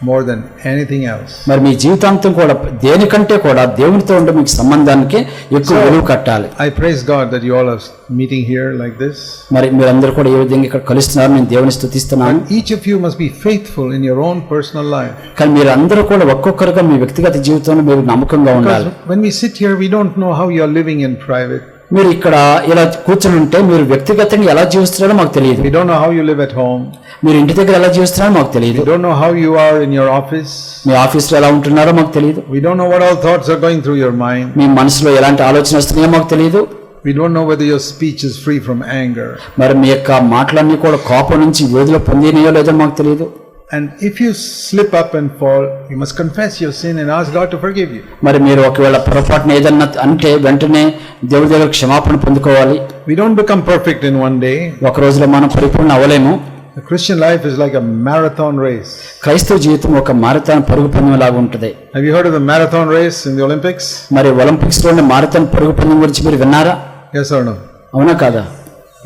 more than anything else. మరి మీ జీవితాంతం కూడా దేనికంటే కూడా దేవునితో ఉండే మీకు సంబంధానికి ఎక్కువ విలువ కట్టాలి. I praise God that you all are meeting here like this. మరి మీరందరూ కూడా ఈ విధంగా ఇక్కడ కలుస్తున్నారు, నేను దేవుని స్తుతిస్తున్నాను. Each of you must be faithful in your own personal life. కానీ మీరు అందరూ కూడా ఒక్కొక్కరుగా మీ వ్యక్తిగత జీవితంలో మీరు నమ్మకంగా ఉండాలి. When we sit here we don't know how you are living in private. మీరు ఇక్కడ ఇలా కూర్చొని ఉంటే మీరు వ్యక్తిగతంగా ఎలా జీవిస్తున్నారో మాకు తెలియదు. We don't know how you live at home. మీరు ఇంటి దగ్గర ఎలా జీవిస్తున్నారో మాకు తెలియదు. We don't know how you are in your office. మీ ఆఫీస్లో ఎలా ఉంటున్నారో మాకు తెలియదు. We don't know what all thoughts are going through your mind. మీ మనసులో ఎలాంటి ఆలోచన వస్తున్నాయో మాకు తెలియదు. We don't know whether your speech is free from anger. మరి మీ యొక్క మాటలన్నీ కూడా కోపం నుంచి విడుదల పొందినయో లేదో మాకు తెలియదు. And if you slip up and fall, you must confess your sin and ask God to forgive you. మరి మీరు ఒకవేళ పొరపాటున ఏదన్నా అంటే వెంటనే దేవుడి దగ్గర క్షమాపణ పొందుకోవాలి. We don't become perfect in one day. ఒక రోజులో మనం పరిపూర్ణ అవ్వలేము. The Christian life is like a marathon race. క్రైస్తవ జీవితం ఒక మారథాన్ పరుగు పందెం లాగా ఉంటుంది. Have you heard of the marathon race in the Olympics? మరి ఒలింపిక్స్ లోని మారథాన్ పరుగు పందెం గురించి మీరు విన్నారా? Yes or no? అవునా కాదా?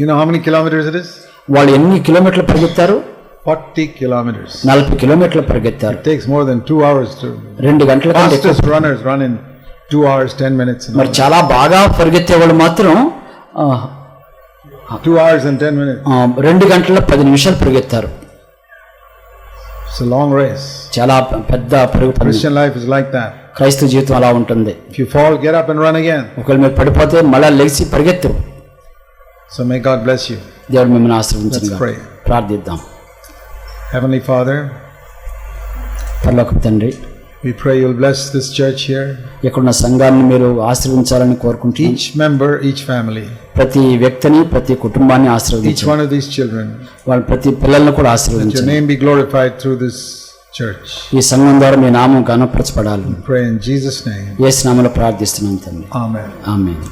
You know how many kilometers it is? వాళ్ళు ఎన్ని కిలోమీటర్లు పరిగెత్తారు? 40 kilometers. 40 కిలోమీటర్లు పరిగెత్తారు. It takes more than 2 hours to. 2 గంటల కంటే fastest runners run in 2 hours 10 minutes. మరి చాలా బాగా పరిగెత్తే వాళ్ళు మాత్రం 2 hours and 10 minutes. 2 గంటల 10 నిమిషాలు పరిగెత్తారు. It's a long race. చాలా పెద్ద పరుగు పందెం. Christian life is like that. క్రైస్తవ జీవితం అలా ఉంటుంది. If you fall, get up and run again. ఒకవేళ మీరు పడిపోతే మళ్ళా లేచి పరిగెత్తు. So may God bless you. దేవుడు మిమ్మల్ని ఆశీర్వదించును గాక. Let's pray. ప్రార్థిద్దాం. Heavenly Father, పరలోకపు తండ్రి, we pray you'll bless this church here. ఇక్కడున్న సంఘాన్ని మీరు ఆశీర్వదించాలని కోరుకుంటున్నాం. Each member, each family. ప్రతి వ్యక్తిని, ప్రతి కుటుంబాన్ని Each ఆశీర్వదించండి. one of these children. వాళ్ళ ప్రతి పిల్లలను కూడా Let your ఆశీర్వదించండి. name be glorified through this church. ఈ సంఘం ద్వారా మీ నామం ఘనపరచబడాలి. Pray in Jesus' name. యేసు నామములో ప్రార్థిస్తున్నాం తండ్రి. Amen. ఆమేన్.